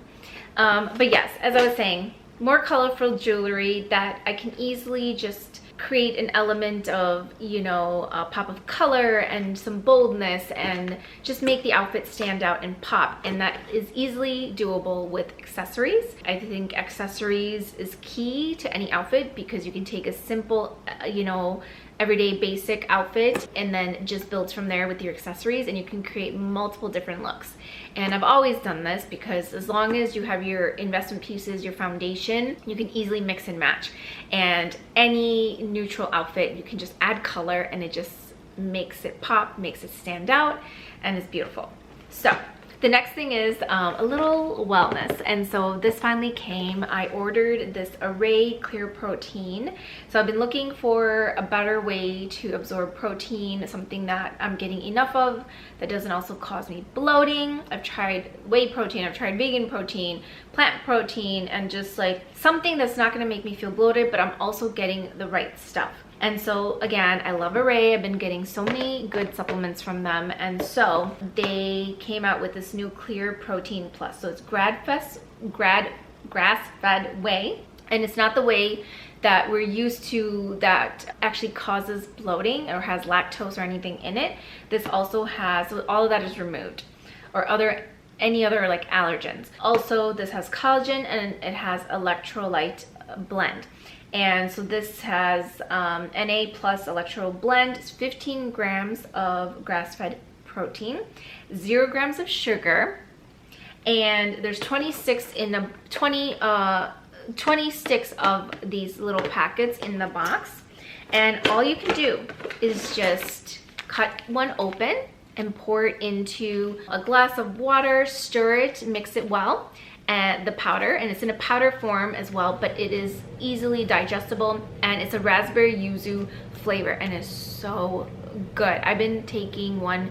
But yes, as I was saying, more colorful jewelry that I can easily just create an element of, you know, a pop of color and some boldness and just make the outfit stand out and pop. And that is easily doable with accessories. I think accessories is key to any outfit because you can take a simple, you know, everyday basic outfit and then just build from there with your accessories, and you can create multiple different looks. And I've always done this because as long as you have your investment pieces, your foundation, you can easily mix and match. And any neutral outfit, you can just add color and it just makes it pop, makes it stand out, and it's beautiful. So the next thing is a little wellness, and so this finally came. I ordered this Array Clear Protein. So I've been looking for a better way to absorb protein, something that I'm getting enough of that doesn't also cause me bloating. I've tried whey protein, I've tried vegan protein, plant protein, and just like something that's not going to make me feel bloated, but I'm also getting the right stuff. And so again, I love Array. I've been getting so many good supplements from them. And so they came out with this new Clear Protein Plus. So it's grass-fed whey. And it's not the whey that we're used to that actually causes bloating or has lactose or anything in it. This also has, all of that is removed, or any other like allergens. Also, this has collagen and it has electrolyte blend. And so this has NA plus electrolyte blend. It's 15 grams of grass-fed protein, 0 grams of sugar, and there's 26 in the 26 of these little packets in the box. And all you can do is just cut one open and pour it into a glass of water, stir it, mix it well. And the powder, and it's in a powder form as well, but it is easily digestible, and it's a raspberry yuzu flavor, and it's so good. I've been taking one.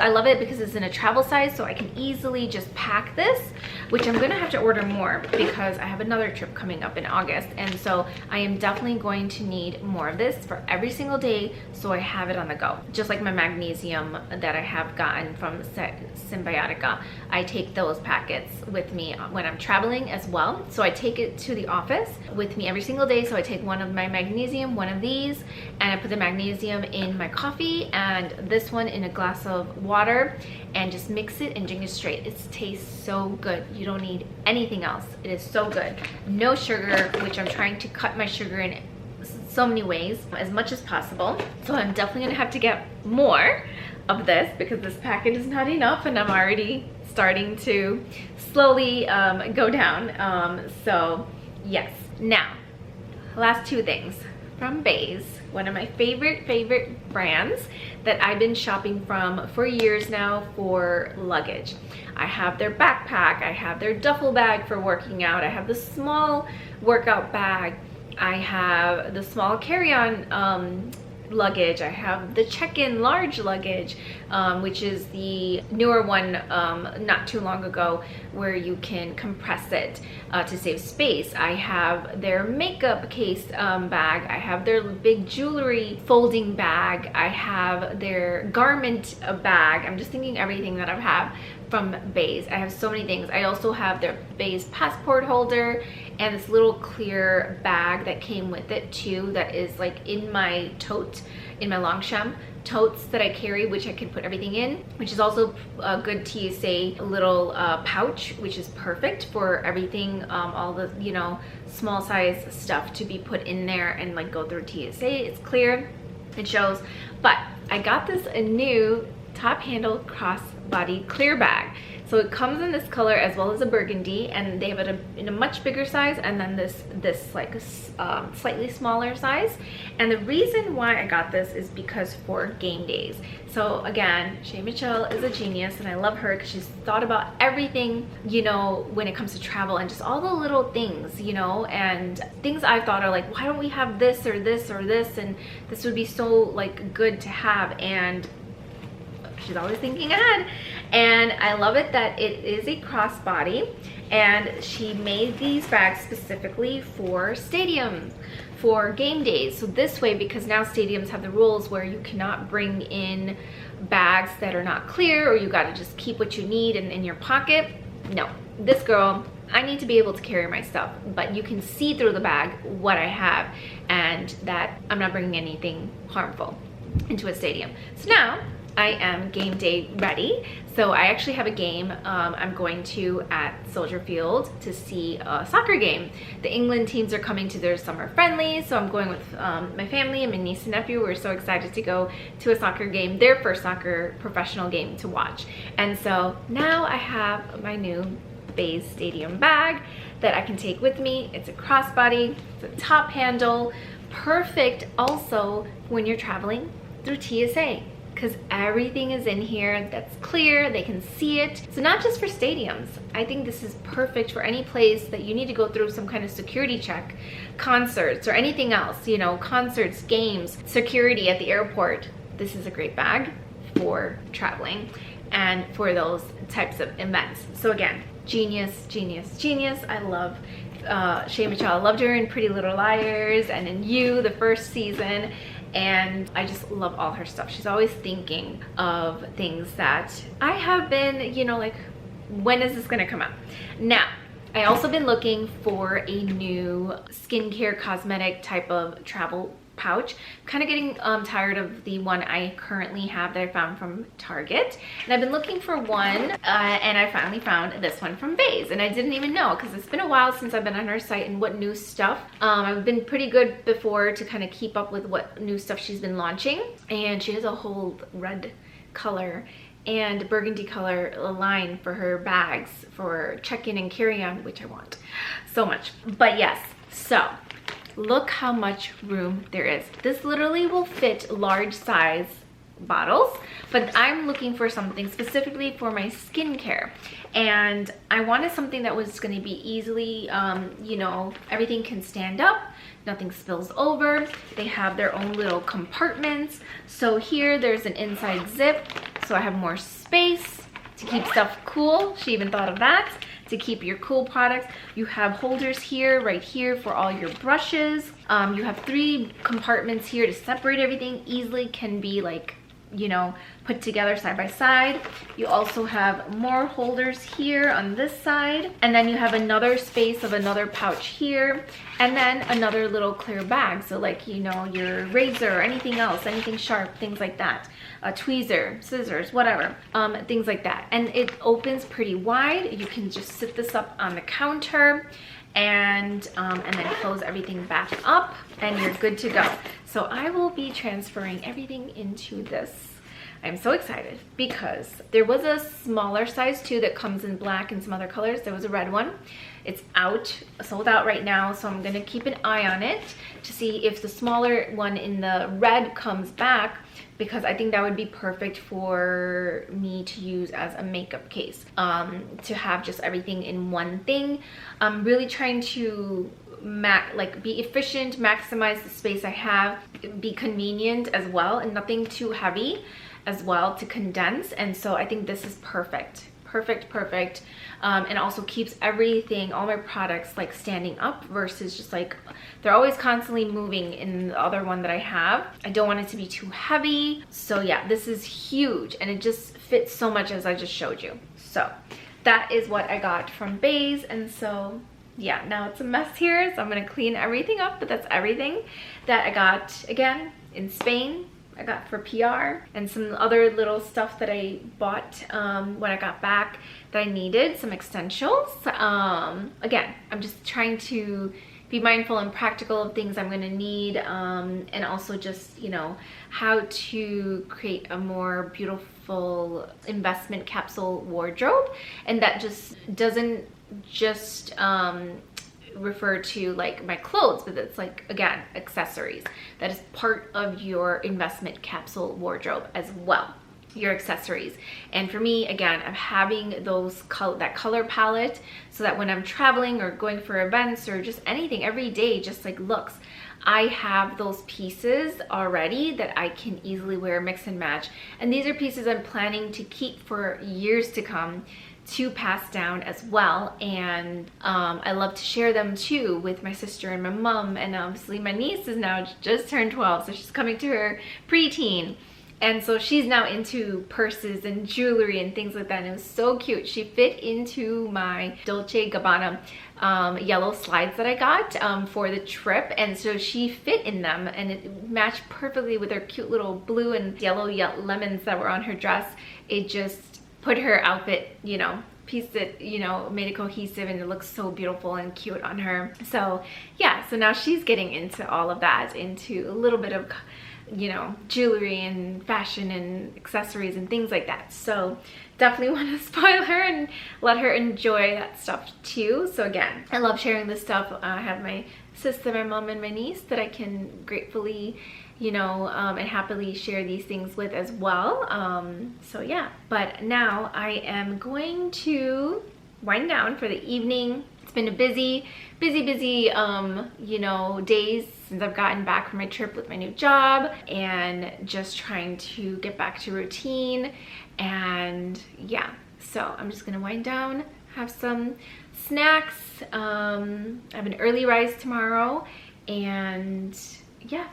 I love it because it's in a travel size, so I can easily just pack this, which I'm gonna have to order more because I have another trip coming up in August, and so I am definitely going to need more of this for every single day, so I have it on the go. Just like my magnesium that I have gotten from Symbiotica, I take those packets with me when I'm traveling as well. So I take it to the office with me every single day. So I take one of my magnesium, one of these, and I put the magnesium in my coffee and this one in a glass of water, and just mix it and drink it straight. It tastes so good. You don't need anything else. It is so good. No sugar, which I'm trying to cut my sugar in so many ways as much as possible. So I'm definitely gonna have to get more of this because this packet is not enough, and I'm already starting to slowly go down. So yes. Now, last two things from Baze, one of my favorite brands that I've been shopping from for years now for luggage. I have their backpack, I have their duffel bag for working out, I have the small workout bag, I have the small carry-on luggage, I have the check-in large luggage, which is the newer one not too long ago, where you can compress it to save space. I have their makeup case bag, I have their big jewelry folding bag, I have their garment bag. I'm just thinking everything that I have from Baze. I have so many things. I also have their Baze passport holder and this little clear bag that came with it too, that is like in my tote, in my Longchamp totes that I carry, which I can put everything in, which is also a good TSA little pouch, which is perfect for everything, all the, you know, small size stuff to be put in there and like go through TSA. It's clear, it shows. But I got this a new top handle crossbody clear bag. So it comes in this color as well as a burgundy, and they have it in a much bigger size, and then this like slightly smaller size. And the reason why I got this is because for game days. So again, Shay Mitchell is a genius, and I love her because she's thought about everything, you know, when it comes to travel, and just all the little things, you know, and things I thought are like, why don't we have this or this or this, and this would be so like good to have. And She's always thinking ahead. And I love it that it is a crossbody, and she made these bags specifically for stadiums, for game days. So this way, because now stadiums have the rules where you cannot bring in bags that are not clear, or you got to just keep what you need in your pocket. No, this girl, I need to be able to carry my stuff, but you can see through the bag what I have, and that I'm not bringing anything harmful into a stadium. So now I am game day ready. So I actually have a game I'm going to at Soldier Field to see a soccer game. The England teams are coming to their summer friendlies, so I'm going with my family and my niece and nephew. We're so excited to go to a soccer game, their first soccer professional game to watch. And so now I have my new Bays Stadium bag that I can take with me. It's a crossbody, it's a top handle, perfect also when you're traveling through TSA, because everything is in here that's clear, they can see it. So not just for stadiums, I think this is perfect for any place that you need to go through some kind of security check, concerts or anything else, you know, concerts, games, security at the airport. This is a great bag for traveling and for those types of events. So again, genius, genius, genius. I love Shay Mitchell. I loved her in Pretty Little Liars and in You, the first season. And I just love all her stuff. She's always thinking of things that I have been, you know, like, when is this gonna come out? Now, I also been looking for a new skincare cosmetic type of travel pouch. I'm kind of getting tired of the one I currently have that I found from Target, and I've been looking for one and I finally found this one from Bays, and I didn't even know because it's been a while since I've been on her site and what new stuff. I've been pretty good before to kind of keep up with what new stuff she's been launching, and she has a whole red color and burgundy color line for her bags for check-in and carry-on, which I want so much. But yes, so look how much room there is. This literally will fit large size bottles, but I'm looking for something specifically for my skincare, and I wanted something that was going to be easily, you know, everything can stand up, nothing spills over. They have their own little compartments. So here there's an inside zip, so I have more space to keep stuff cool. She even thought of that, to keep your cool products. You have holders here, right here, for all your brushes. You have 3 compartments here to separate everything. Easily can be, like, you know, put together side by side. You also have more holders here on this side, and then you have another space of another pouch here, and then another little clear bag, so like, you know, your razor or anything else, anything sharp, things like that, a tweezer, scissors, whatever, things like that. And it opens pretty wide. You can just sit this up on the counter and then close everything back up, and you're good to go. So I will be transferring everything into this. I'm so excited because there was a smaller size too that comes in black and some other colors. There was a red one. It's out, sold out right now, so I'm gonna keep an eye on it to see if the smaller one in the red comes back, because I think that would be perfect for me to use as a makeup case, to have just everything in one thing. I'm really trying to be efficient, maximize the space I have, be convenient as well, and nothing too heavy as well to condense. And so I think this is perfect, and also keeps everything, all my products, like standing up versus just like they're always constantly moving in the other one that I have. I don't want it to be too heavy. So yeah, this is huge, and it just fits so much as I just showed you. So that is what I got from Bays. And so yeah, now it's a mess here, so I'm gonna clean everything up, but that's everything that I got, again, in Spain. I got for PR, and some other little stuff that I bought when I got back that I needed, some extensions. Again, I'm just trying to be mindful and practical of things I'm gonna need, and also just, you know, how to create a more beautiful investment capsule wardrobe, and that just doesn't just refer to like my clothes, but it's like, again, accessories that is part of your investment capsule wardrobe as well. your accessories. And for me, again, I'm having that color palette so that when I'm traveling or going for events or just anything every day, just like looks, I have those pieces already that I can easily wear, mix and match. And these are pieces I'm planning to keep for years to come, to pass down as well. And I love to share them too with my sister and my mom. And obviously my niece is now just turned 12, so she's coming to her preteen. And so she's now into purses and jewelry and things like that. And it was so cute. She fit into my Dolce & Gabbana yellow slides that I got for the trip. And so she fit in them, and it matched perfectly with her cute little blue and yellow lemons that were on her dress. It just put her outfit, you know, pieced it, you know, made it cohesive, and it looks so beautiful and cute on her. So yeah, so now she's getting into all of that, into a little bit of, you know, jewelry and fashion and accessories and things like that. So definitely want to spoil her and let her enjoy that stuff too. So again, I love sharing this stuff. I have my sister, my mom, and my niece that I can gratefully, you know, and happily share these things with as well. So yeah, but now I am going to wind down for the evening. It's been a busy, you know, days since I've gotten back from my trip with my new job, and just trying to get back to routine. And yeah, so I'm just gonna wind down, have some snacks. I have an early rise tomorrow, and yeah,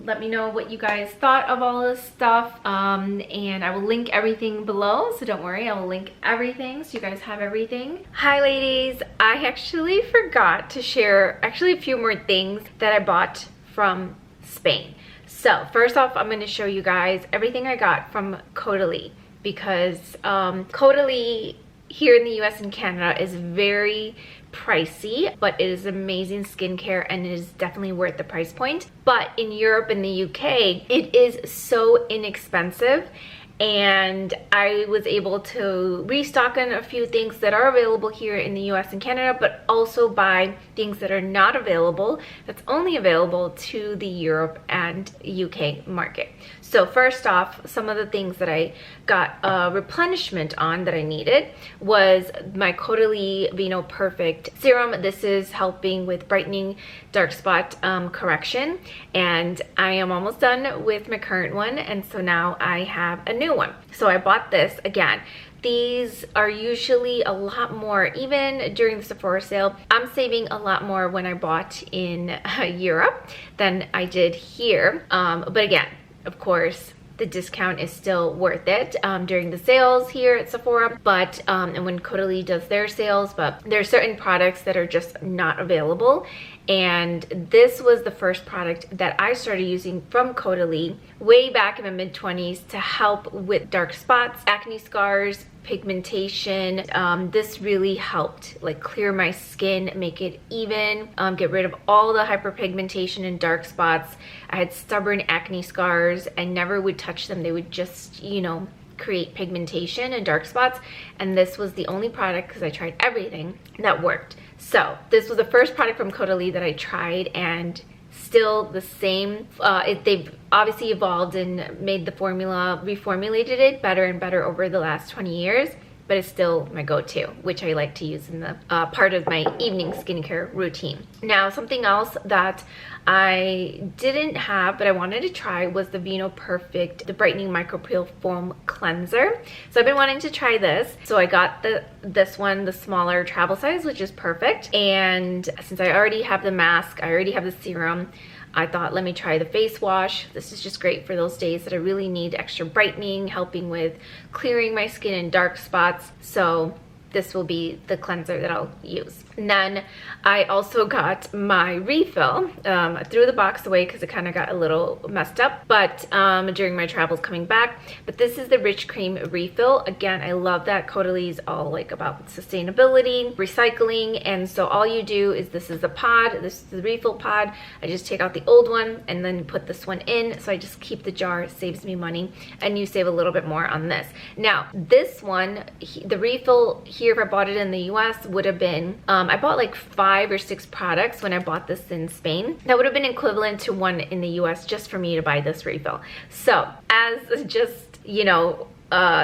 let me know what you guys thought of all this stuff, and I will link everything below, so don't worry, I will link everything so you guys have everything. Hi ladies, I actually forgot to share a few more things that I bought from Spain. So first off, I'm going to show you guys everything I got from Caudalie, because Caudalie here in the US and Canada is very pricey, but it is amazing skincare, and it is definitely worth the price point. But in Europe and the UK, it is so inexpensive, and I was able to restock on a few things that are available here in the US and Canada, but also buy things that are not available, that's only available to the Europe and UK market. So first off, some of the things that I got a replenishment on that I needed was my Caudalie Vino Perfect Serum. This is helping with brightening dark spot correction, and I am almost done with my current one, and so now I have a new one. So I bought this again. These are usually a lot more, even during the Sephora sale. I'm saving a lot more when I bought in Europe than I did here. But again, of course, the discount is still worth it during the sales here at Sephora, but and when Caudalie does their sales, but there are certain products that are just not available. And this was the first product that I started using from Caudalie way back in my mid-20s to help with dark spots, acne scars, pigmentation. This really helped like clear my skin, make it even, get rid of all the hyperpigmentation and dark spots. I had stubborn acne scars. I never would touch them. They would just, you know, create pigmentation and dark spots, and this was the only product, because I tried everything, that worked. So this was the first product from Caudalie that I tried, and still the same. They've obviously evolved and made the formula, reformulated it better and better over the last 20 years, but it's still my go-to, which I like to use in the part of my evening skincare routine. Now, something else that I didn't have but I wanted to try was the Vino Perfect, the Brightening Micropeel Foam Cleanser. So I've been wanting to try this. So I got this one, the smaller travel size, which is perfect. And since I already have the mask, I already have the serum, I thought, let me try the face wash. This is just great for those days that I really need extra brightening, helping with clearing my skin and dark spots. So this will be the cleanser that I'll use. And then I also got my refill. I threw the box away because it kind of got a little messed up, but during my travels coming back. But this is the Rich Cream refill. Again, I love that Caudalie is all like about sustainability, recycling, and so all you do is, this is a pod, this is the refill pod. I just take out the old one and then put this one in. So I just keep the jar, saves me money, and you save a little bit more on this. Now, this one, the refill here, if I bought it in the US, would have been, I bought like 5 or 6 products when I bought this in Spain. That would have been equivalent to one in the US just for me to buy this refill. So as just, you know,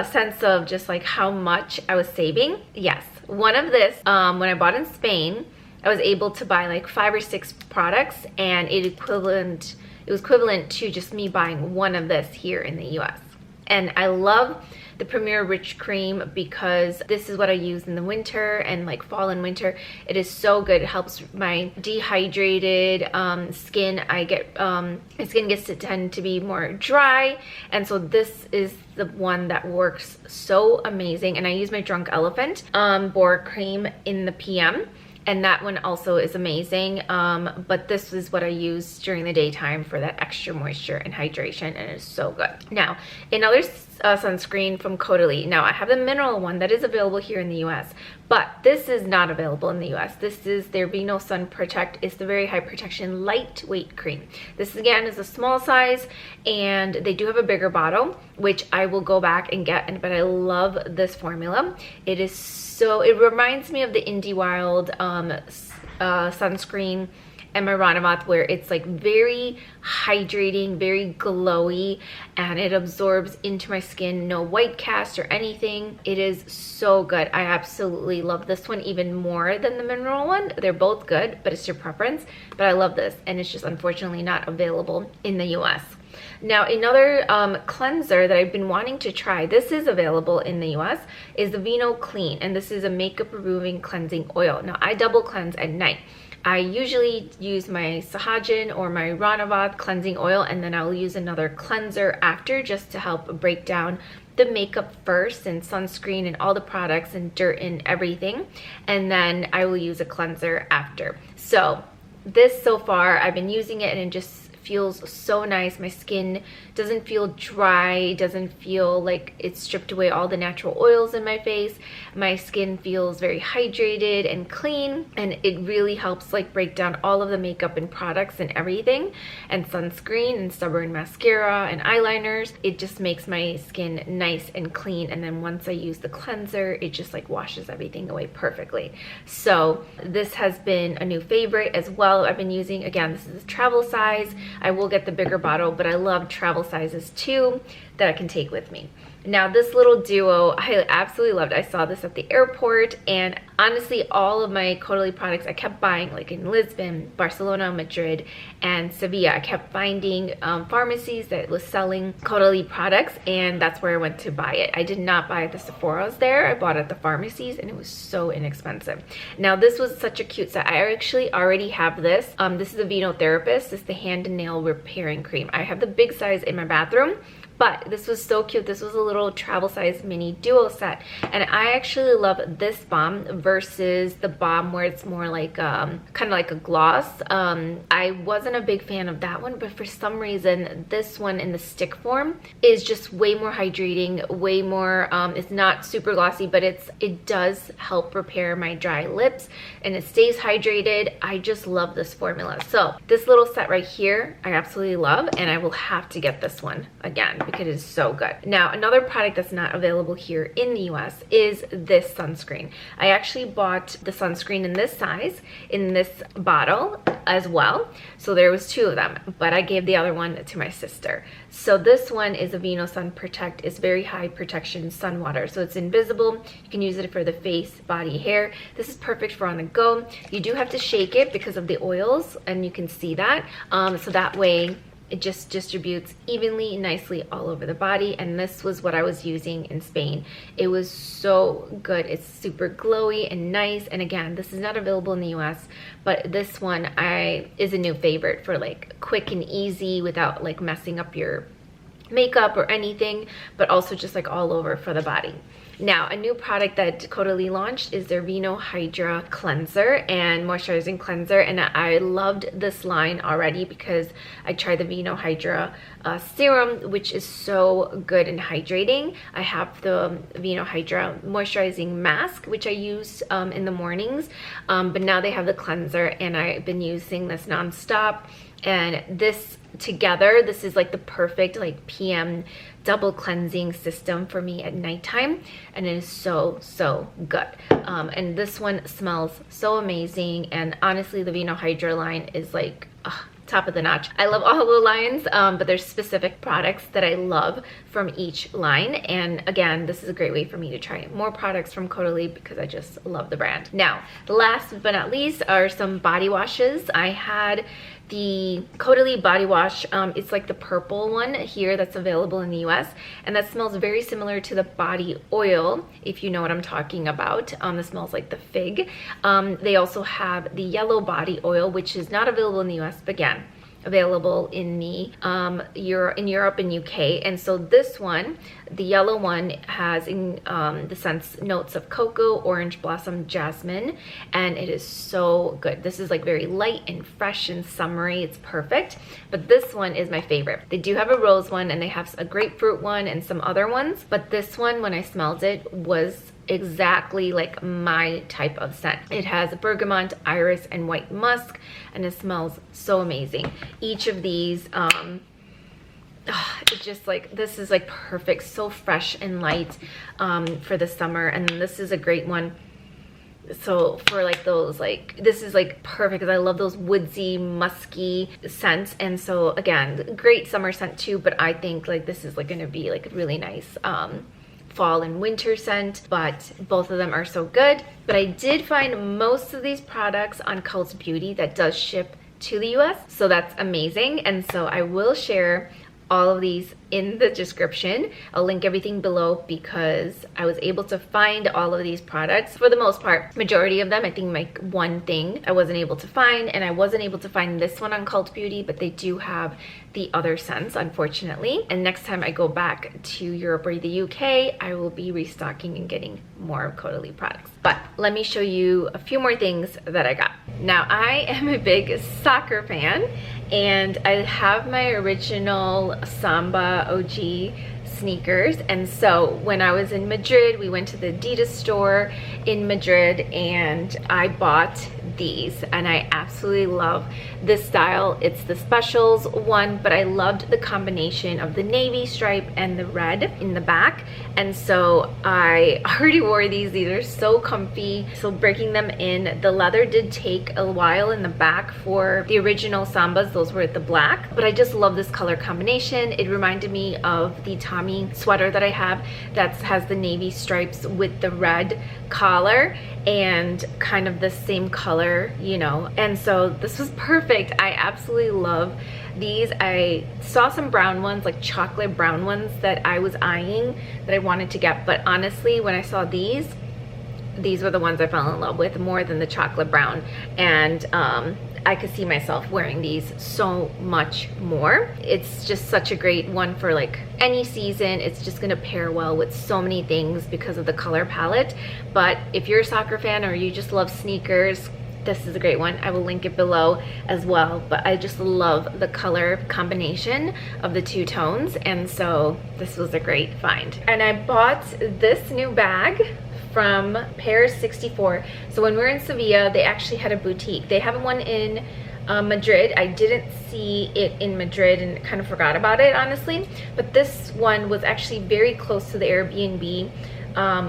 sense of just like how much I was saving. Yes, one of this, when I bought in Spain, I was able to buy like 5 or 6 products, and it was equivalent to just me buying one of this here in the US. And I love the Premier Rich Cream because this is what I use in the winter and like fall and winter. It is so good. It helps my dehydrated skin. My skin gets to tend to be more dry, and so this is the one that works so amazing. And I use my Drunk Elephant Bore Cream in the PM, and that one also is amazing, but this is what I use during the daytime for that extra moisture and hydration, and it is so good. Now, another sunscreen from Caudalie. Now, I have the mineral one that is available here in the US, but this is not available in the US. This is their Vino Sun Protect. It's the very high protection lightweight cream. This again is a small size, and they do have a bigger bottle, which I will go back and get, but I love this formula. It is so, it reminds me of the Indie Wild sunscreen and my Ranavath, where it's like very hydrating, very glowy, and it absorbs into my skin, no white cast or anything. It is so good. I absolutely love this one even more than the mineral one. They're both good, but it's your preference. But I love this, and it's just unfortunately not available in the US. Now, another cleanser that I've been wanting to try, this is available in the US, is the Vino Clean, and this is a makeup removing cleansing oil. Now, I double cleanse at night. I usually use my Sahajan or my Ranavath cleansing oil, and then I'll use another cleanser after just to help break down the makeup first and sunscreen and all the products and dirt and everything, and then I will use a cleanser after. So this, so far, I've been using it, and it just feels so nice. My skin doesn't feel dry, doesn't feel like it's stripped away all the natural oils in my face. My skin feels very hydrated and clean, and it really helps like break down all of the makeup and products and everything, and sunscreen and stubborn mascara and eyeliners. It just makes my skin nice and clean, and then once I use the cleanser, it just like washes everything away perfectly. So this has been a new favorite as well. I've been using, again, this is a travel size. I will get the bigger bottle, but I love travel sizes too that I can take with me. Now, this little duo, I absolutely loved. I saw this at the airport, and honestly, all of my Caudalie products I kept buying, like in Lisbon, Barcelona, Madrid, and Sevilla. I kept finding pharmacies that was selling Caudalie products, and that's where I went to buy it. I did not buy at the Sephora's there. I bought it at the pharmacies, and it was so inexpensive. Now, this was such a cute set. I actually already have this. This is a Vino Therapist. This is the hand and nail repairing cream. I have the big size in my bathroom, but this was so cute. This was a little travel size mini duo set, and I actually love this balm versus the balm where it's more like kind of like a gloss. I wasn't a big fan of that one, but for some reason this one in the stick form is just way more hydrating, way more it's not super glossy, but it does help repair my dry lips, and it stays hydrated. I just love this formula. So this little set right here I absolutely love, and I will have to get this one again because it is so good. Now, another product that's not available here in the US is this sunscreen. I actually bought the sunscreen in this size in this bottle as well, so there was 2 of them, but I gave the other one to my sister. So this one is a Vino Sun Protect. It's very high protection sun water, so it's invisible. You can use it for the face, body, hair. This is perfect for on the go. You do have to shake it because of the oils, and you can see that, so that way it just distributes evenly, nicely all over the body. And this was what I was using in Spain. It was so good. It's super glowy and nice. And again, this is not available in the US, but this one is a new favorite for like quick and easy without like messing up your makeup or anything, but also just like all over for the body. Now, a new product that Caudalie launched is their Vino Hydra Cleanser and Moisturizing Cleanser, and I loved this line already because I tried the Vino Hydra serum, which is so good and hydrating. I have the Vino Hydra Moisturizing Mask, which I use in the mornings, but now they have the cleanser, and I've been using this nonstop. And this together, this is like the perfect like PM double cleansing system for me at nighttime, and it is so good. And this one smells so amazing, and honestly the Vino Hydra line is like top of the notch. I love all the lines, but there's specific products that I love from each line. And again, this is a great way for me to try more products from Caudalie because I just love the brand. Now, last but not least are some body washes. I had the Caudalie body wash. It's like the purple one here that's available in the US, and that smells very similar to the body oil, if you know what I'm talking about. This smells like the fig. They also have the yellow body oil, which is not available in the US, but again, available in the Europe and UK. And so this one, the yellow one, has in the scents notes of cocoa, orange blossom, jasmine, and it is so good. This is like very light and fresh and summery. It's perfect. But this one is my favorite. They do have a rose one, and they have a grapefruit one and some other ones, but this one, when I smelled it, was exactly like my type of scent. It has bergamot, iris, and white musk, and it smells so amazing. Each of these, it's just like, this is like perfect, so fresh and light for the summer. And this is a great one. So for like those, like, this is like perfect because I love those woodsy, musky scents. And so again, great summer scent too, but I think like this is like gonna be like a really nice fall and winter scent, but both of them are so good. But I did find most of these products on Cult Beauty that does ship to the US, so that's amazing. And so I will share all of these in the description. I'll link everything below because I was able to find all of these products for the most part. Majority of them, I think like one thing I wasn't able to find, and I wasn't able to find this one on Cult Beauty, but they do have the other scents, unfortunately. And next time I go back to Europe or the UK, I will be restocking and getting more Caudalie products. But let me show you a few more things that I got. Now, I am a big soccer fan, and I have my original Samba OG sneakers. And so when I was in Madrid, we went to the Adidas store in Madrid, and I bought these, and I absolutely love this style. It's the specials one, but I loved the combination of the navy stripe and the red in the back. And so I already wore these. These are so comfy. So breaking them in, the leather did take a while in the back for the original Sambas. Those were the black, but I just love this color combination. It reminded me of the Tommy sweater that I have that has the navy stripes with the red collar and kind of the same color, you know. And so this was perfect. I absolutely love these. I saw some brown ones, like chocolate brown ones, that I was eyeing that I wanted to get, but honestly, when I saw these were the ones I fell in love with more than the chocolate brown. And I could see myself wearing these so much more. It's just such a great one for like any season. It's just gonna pair well with so many things because of the color palette. But if you're a soccer fan or you just love sneakers, this is a great one. I will link it below as well, but I just love the color combination of the two tones, and so this was a great find. And I bought this new bag from Paris 64. So when we were in Sevilla, they actually had a boutique. They have one in Madrid. I didn't see it in Madrid and kind of forgot about it, honestly, but this one was actually very close to the Airbnb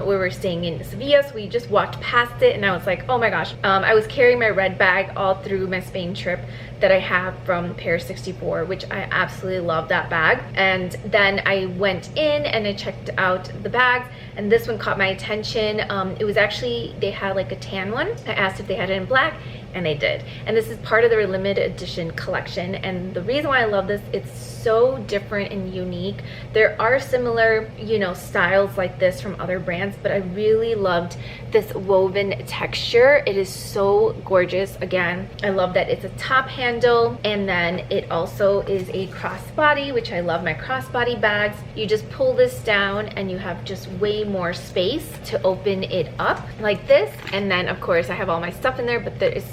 we were staying in Sevilla, so we just walked past it, and I was like, oh my gosh. I was carrying my red bag all through my Spain trip that I have from Paris 64, which I absolutely love that bag. And then I went in and I checked out the bags, and this one caught my attention. It was actually, they had like a tan one. I asked if they had it in black, and they did. And this is part of their limited edition collection, and the reason why I love this, it's so different and unique. There are similar, you know, styles like this from other brands, but I really loved this woven texture. It is so gorgeous. Again, I love that it's a top handle, and then it also is a crossbody, which I love my crossbody bags. You just pull this down and you have just way more space to open it up like this. And then of course I have all my stuff in there, but there is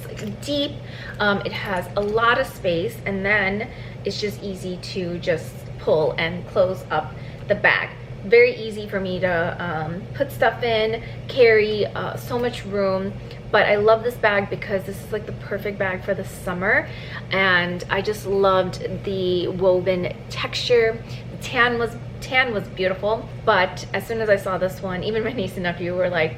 deep. It has a lot of space, and then it's just easy to just pull and close up the bag. Very easy for me to put stuff in, carry, so much room. But I love this bag because this is like the perfect bag for the summer, and I just loved the woven texture. The tan was beautiful, but as soon as I saw this one, even my niece and nephew were like,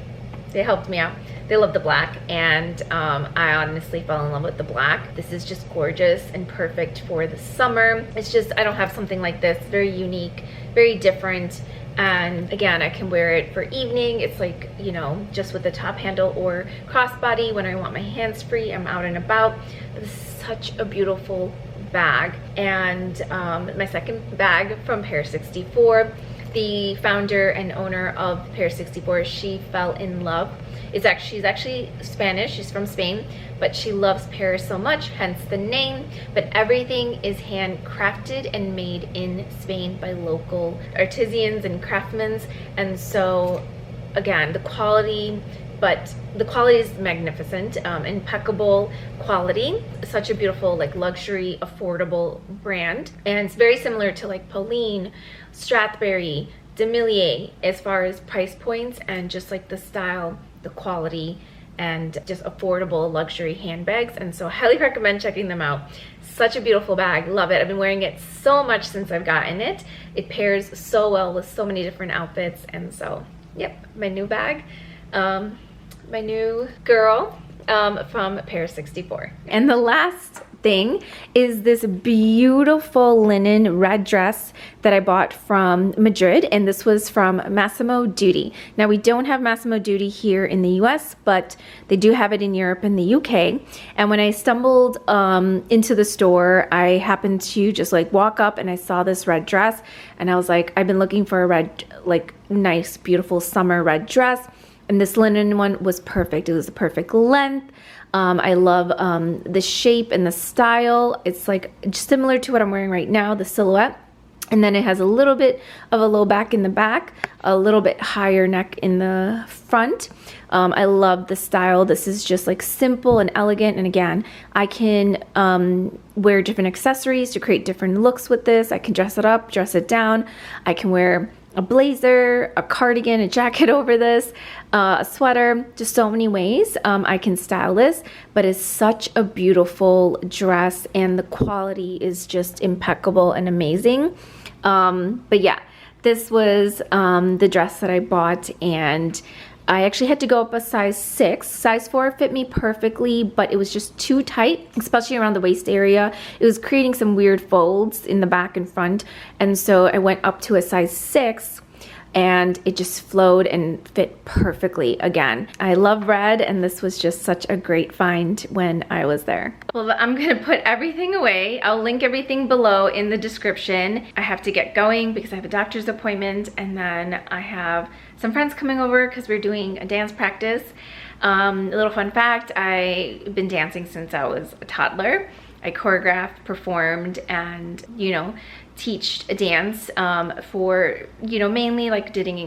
They helped me out. They love the black, and I honestly fell in love with the black. This is just gorgeous and perfect for the summer. It's just, I don't have something like this. Very unique, very different. And again, I can wear it for evening. It's like, you know, just with the top handle or crossbody when I want my hands free, I'm out and about. This is such a beautiful bag. And my second bag from Pair 64. The founder and owner of Pair 64, she fell in love. She's actually Spanish, she's from Spain, but she loves Pair so much, hence the name. But everything is handcrafted and made in Spain by local artisans and craftsmen. And so again, the quality is magnificent, impeccable quality. Such a beautiful, like, luxury, affordable brand. And it's very similar to like Pauline, Strathberry, Demillier as far as price points and just like the style, the quality, and just affordable luxury handbags. And so I highly recommend checking them out. Such a beautiful bag, love it. I've been wearing it so much since I've gotten it. It pairs so well with so many different outfits. And so, yep, my new bag, my new girl from Pair 64. And the last thing is this beautiful linen red dress that I bought from Madrid, and this was from Massimo Dutti. Now, we don't have Massimo Dutti here in the US, but they do have it in Europe and the UK. And when I stumbled into the store, I happened to just like walk up and I saw this red dress, and I was like, I've been looking for a red, like, nice, beautiful summer red dress. And this linen one was perfect. It was the perfect length. I love the shape and the style. It's like similar to what I'm wearing right now, the silhouette. And then it has a little bit of a low back in the back, a little bit higher neck in the front. I love the style. This is just like simple and elegant. And again, I can wear different accessories to create different looks with this. I can dress it up, dress it down. I can wear a blazer, a cardigan, a jacket over this, a sweater, just so many ways I can style this. But it's such a beautiful dress, and the quality is just impeccable and amazing. But yeah, this was the dress that I bought, and I actually had to go up a size 6. Size 4 fit me perfectly, but it was just too tight, especially around the waist area. It was creating some weird folds in the back and front. And so I went up to a size 6, and it just flowed and fit perfectly again. I love red, and this was just such a great find when I was there. Well, I'm gonna put everything away. I'll link everything below in the description. I have to get going because I have a doctor's appointment, and then I have some friends coming over because we're doing a dance practice. A little fun fact, I've been dancing since I was a toddler. I choreographed, performed, and, you know, teach a dance for, you know, mainly like doing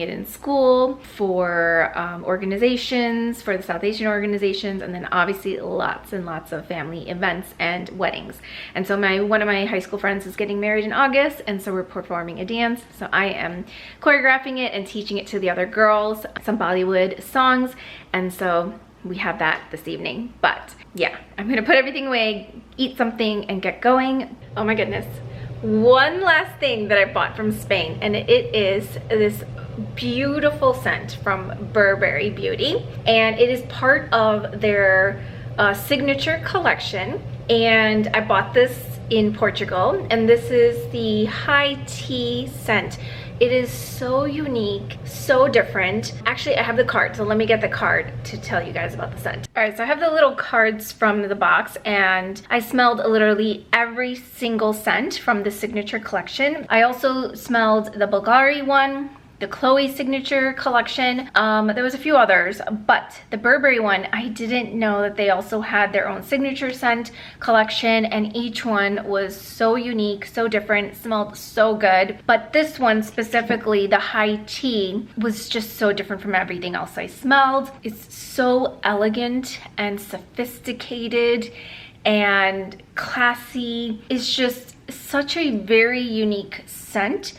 it in school, for organizations, for the South Asian organizations, and then obviously lots and lots of family events and weddings. And so one of my high school friends is getting married in August, and so we're performing a dance. So I am choreographing it and teaching it to the other girls, some Bollywood songs, and so we have that this evening. But yeah, I'm gonna put everything away, eat something, and get going. Oh my goodness. One last thing that I bought from Spain, and it is this beautiful scent from Burberry Beauty, and it is part of their signature collection. And I bought this in Portugal, and this is the high tea scent. It is so unique, so different. Actually, I have the card, so let me get the card to tell you guys about the scent. All right, so I have the little cards from the box, and I smelled literally every single scent from the signature collection. I also smelled the Bulgari one, the Chloe signature collection. There was a few others, but the Burberry one, I didn't know that they also had their own signature scent collection, and each one was so unique, so different, smelled so good. But this one specifically, the high tea, was just so different from everything else I smelled. It's so elegant and sophisticated and classy. It's just such a very unique scent.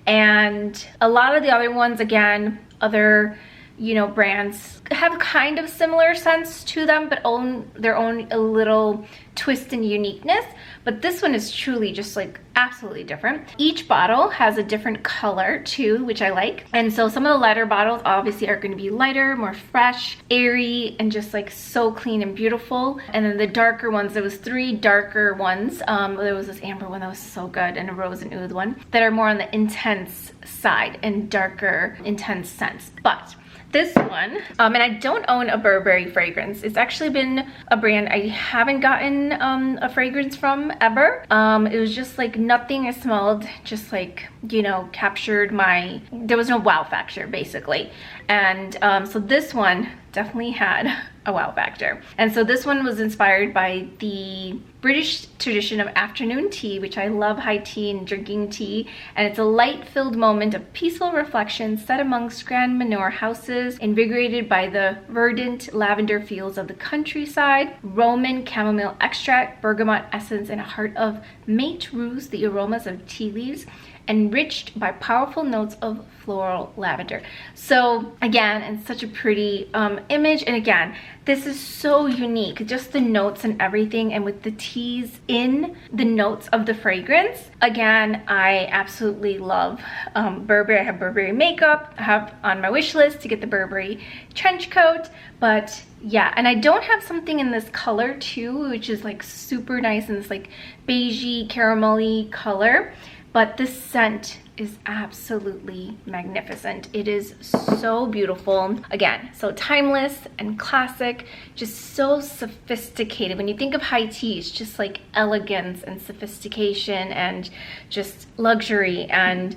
And a lot of the other ones, again, other, you know, brands have kind of similar scents to them, but own their own a little twist and uniqueness. But this one is truly just like absolutely different. Each bottle has a different color too, which I like. And so some of the lighter bottles obviously are going to be lighter, more fresh, airy, and just like so clean and beautiful. And then the darker ones, there was 3 darker ones. There was this amber one that was so good, and a rose and oud one that are more on the intense side and darker, intense scents. But this one, and I don't own a Burberry fragrance. It's actually been a brand I haven't gotten a fragrance from ever. It was just like nothing I smelled, just like, you know, captured my, there was no wow factor basically. And so this one definitely had a wow factor. And so this one was inspired by the British tradition of afternoon tea, which I love high tea and drinking tea. And it's a light-filled moment of peaceful reflection set amongst grand manor houses, invigorated by the verdant lavender fields of the countryside, Roman chamomile extract, bergamot essence, and a heart of mate rose, the aromas of tea leaves, enriched by powerful notes of floral lavender. So again, and such a pretty image, and again, this is so unique, just the notes and everything, and with the teas in the notes of the fragrance. Again, I absolutely love Burberry. I have Burberry makeup. I have on my wish list to get the Burberry trench coat, but yeah, and I don't have something in this color too, which is like super nice in this like beigey caramelly color. But this scent is absolutely magnificent. It is so beautiful. Again, so timeless and classic, just so sophisticated. When you think of high tea, it's just like elegance and sophistication and just luxury. And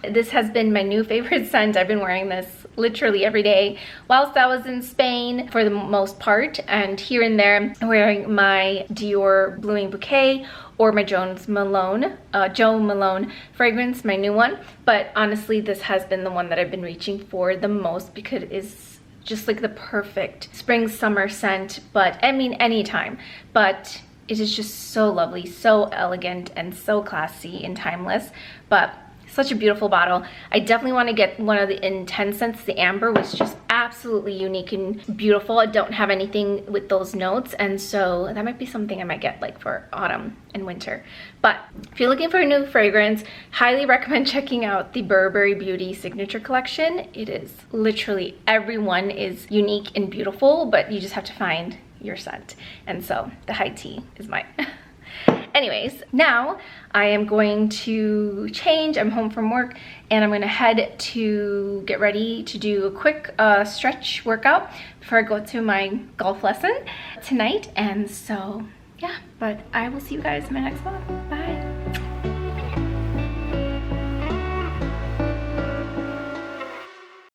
this has been my new favorite scent. I've been wearing this literally every day whilst I was in Spain for the most part, and here and there wearing my Dior Blooming Bouquet or my Jo Malone fragrance, my new one. But honestly, this has been the one that I've been reaching for the most because it is just like the perfect spring summer scent, but I mean anytime. But it is just so lovely, so elegant, and so classy and timeless. But such a beautiful bottle. I definitely want to get one of the intense scents. The amber was just absolutely unique and beautiful. I don't have anything with those notes, and so that might be something I might get like for autumn and winter. But if you're looking for a new fragrance, highly recommend checking out the Burberry Beauty Signature Collection. It is literally, everyone is unique and beautiful, but you just have to find your scent. And so the high tea is mine. Anyways, now I am going to change. I'm home from work and I'm gonna head to get ready to do a quick stretch workout before I go to my golf lesson tonight. And so yeah, but I will see you guys in my next vlog. Bye.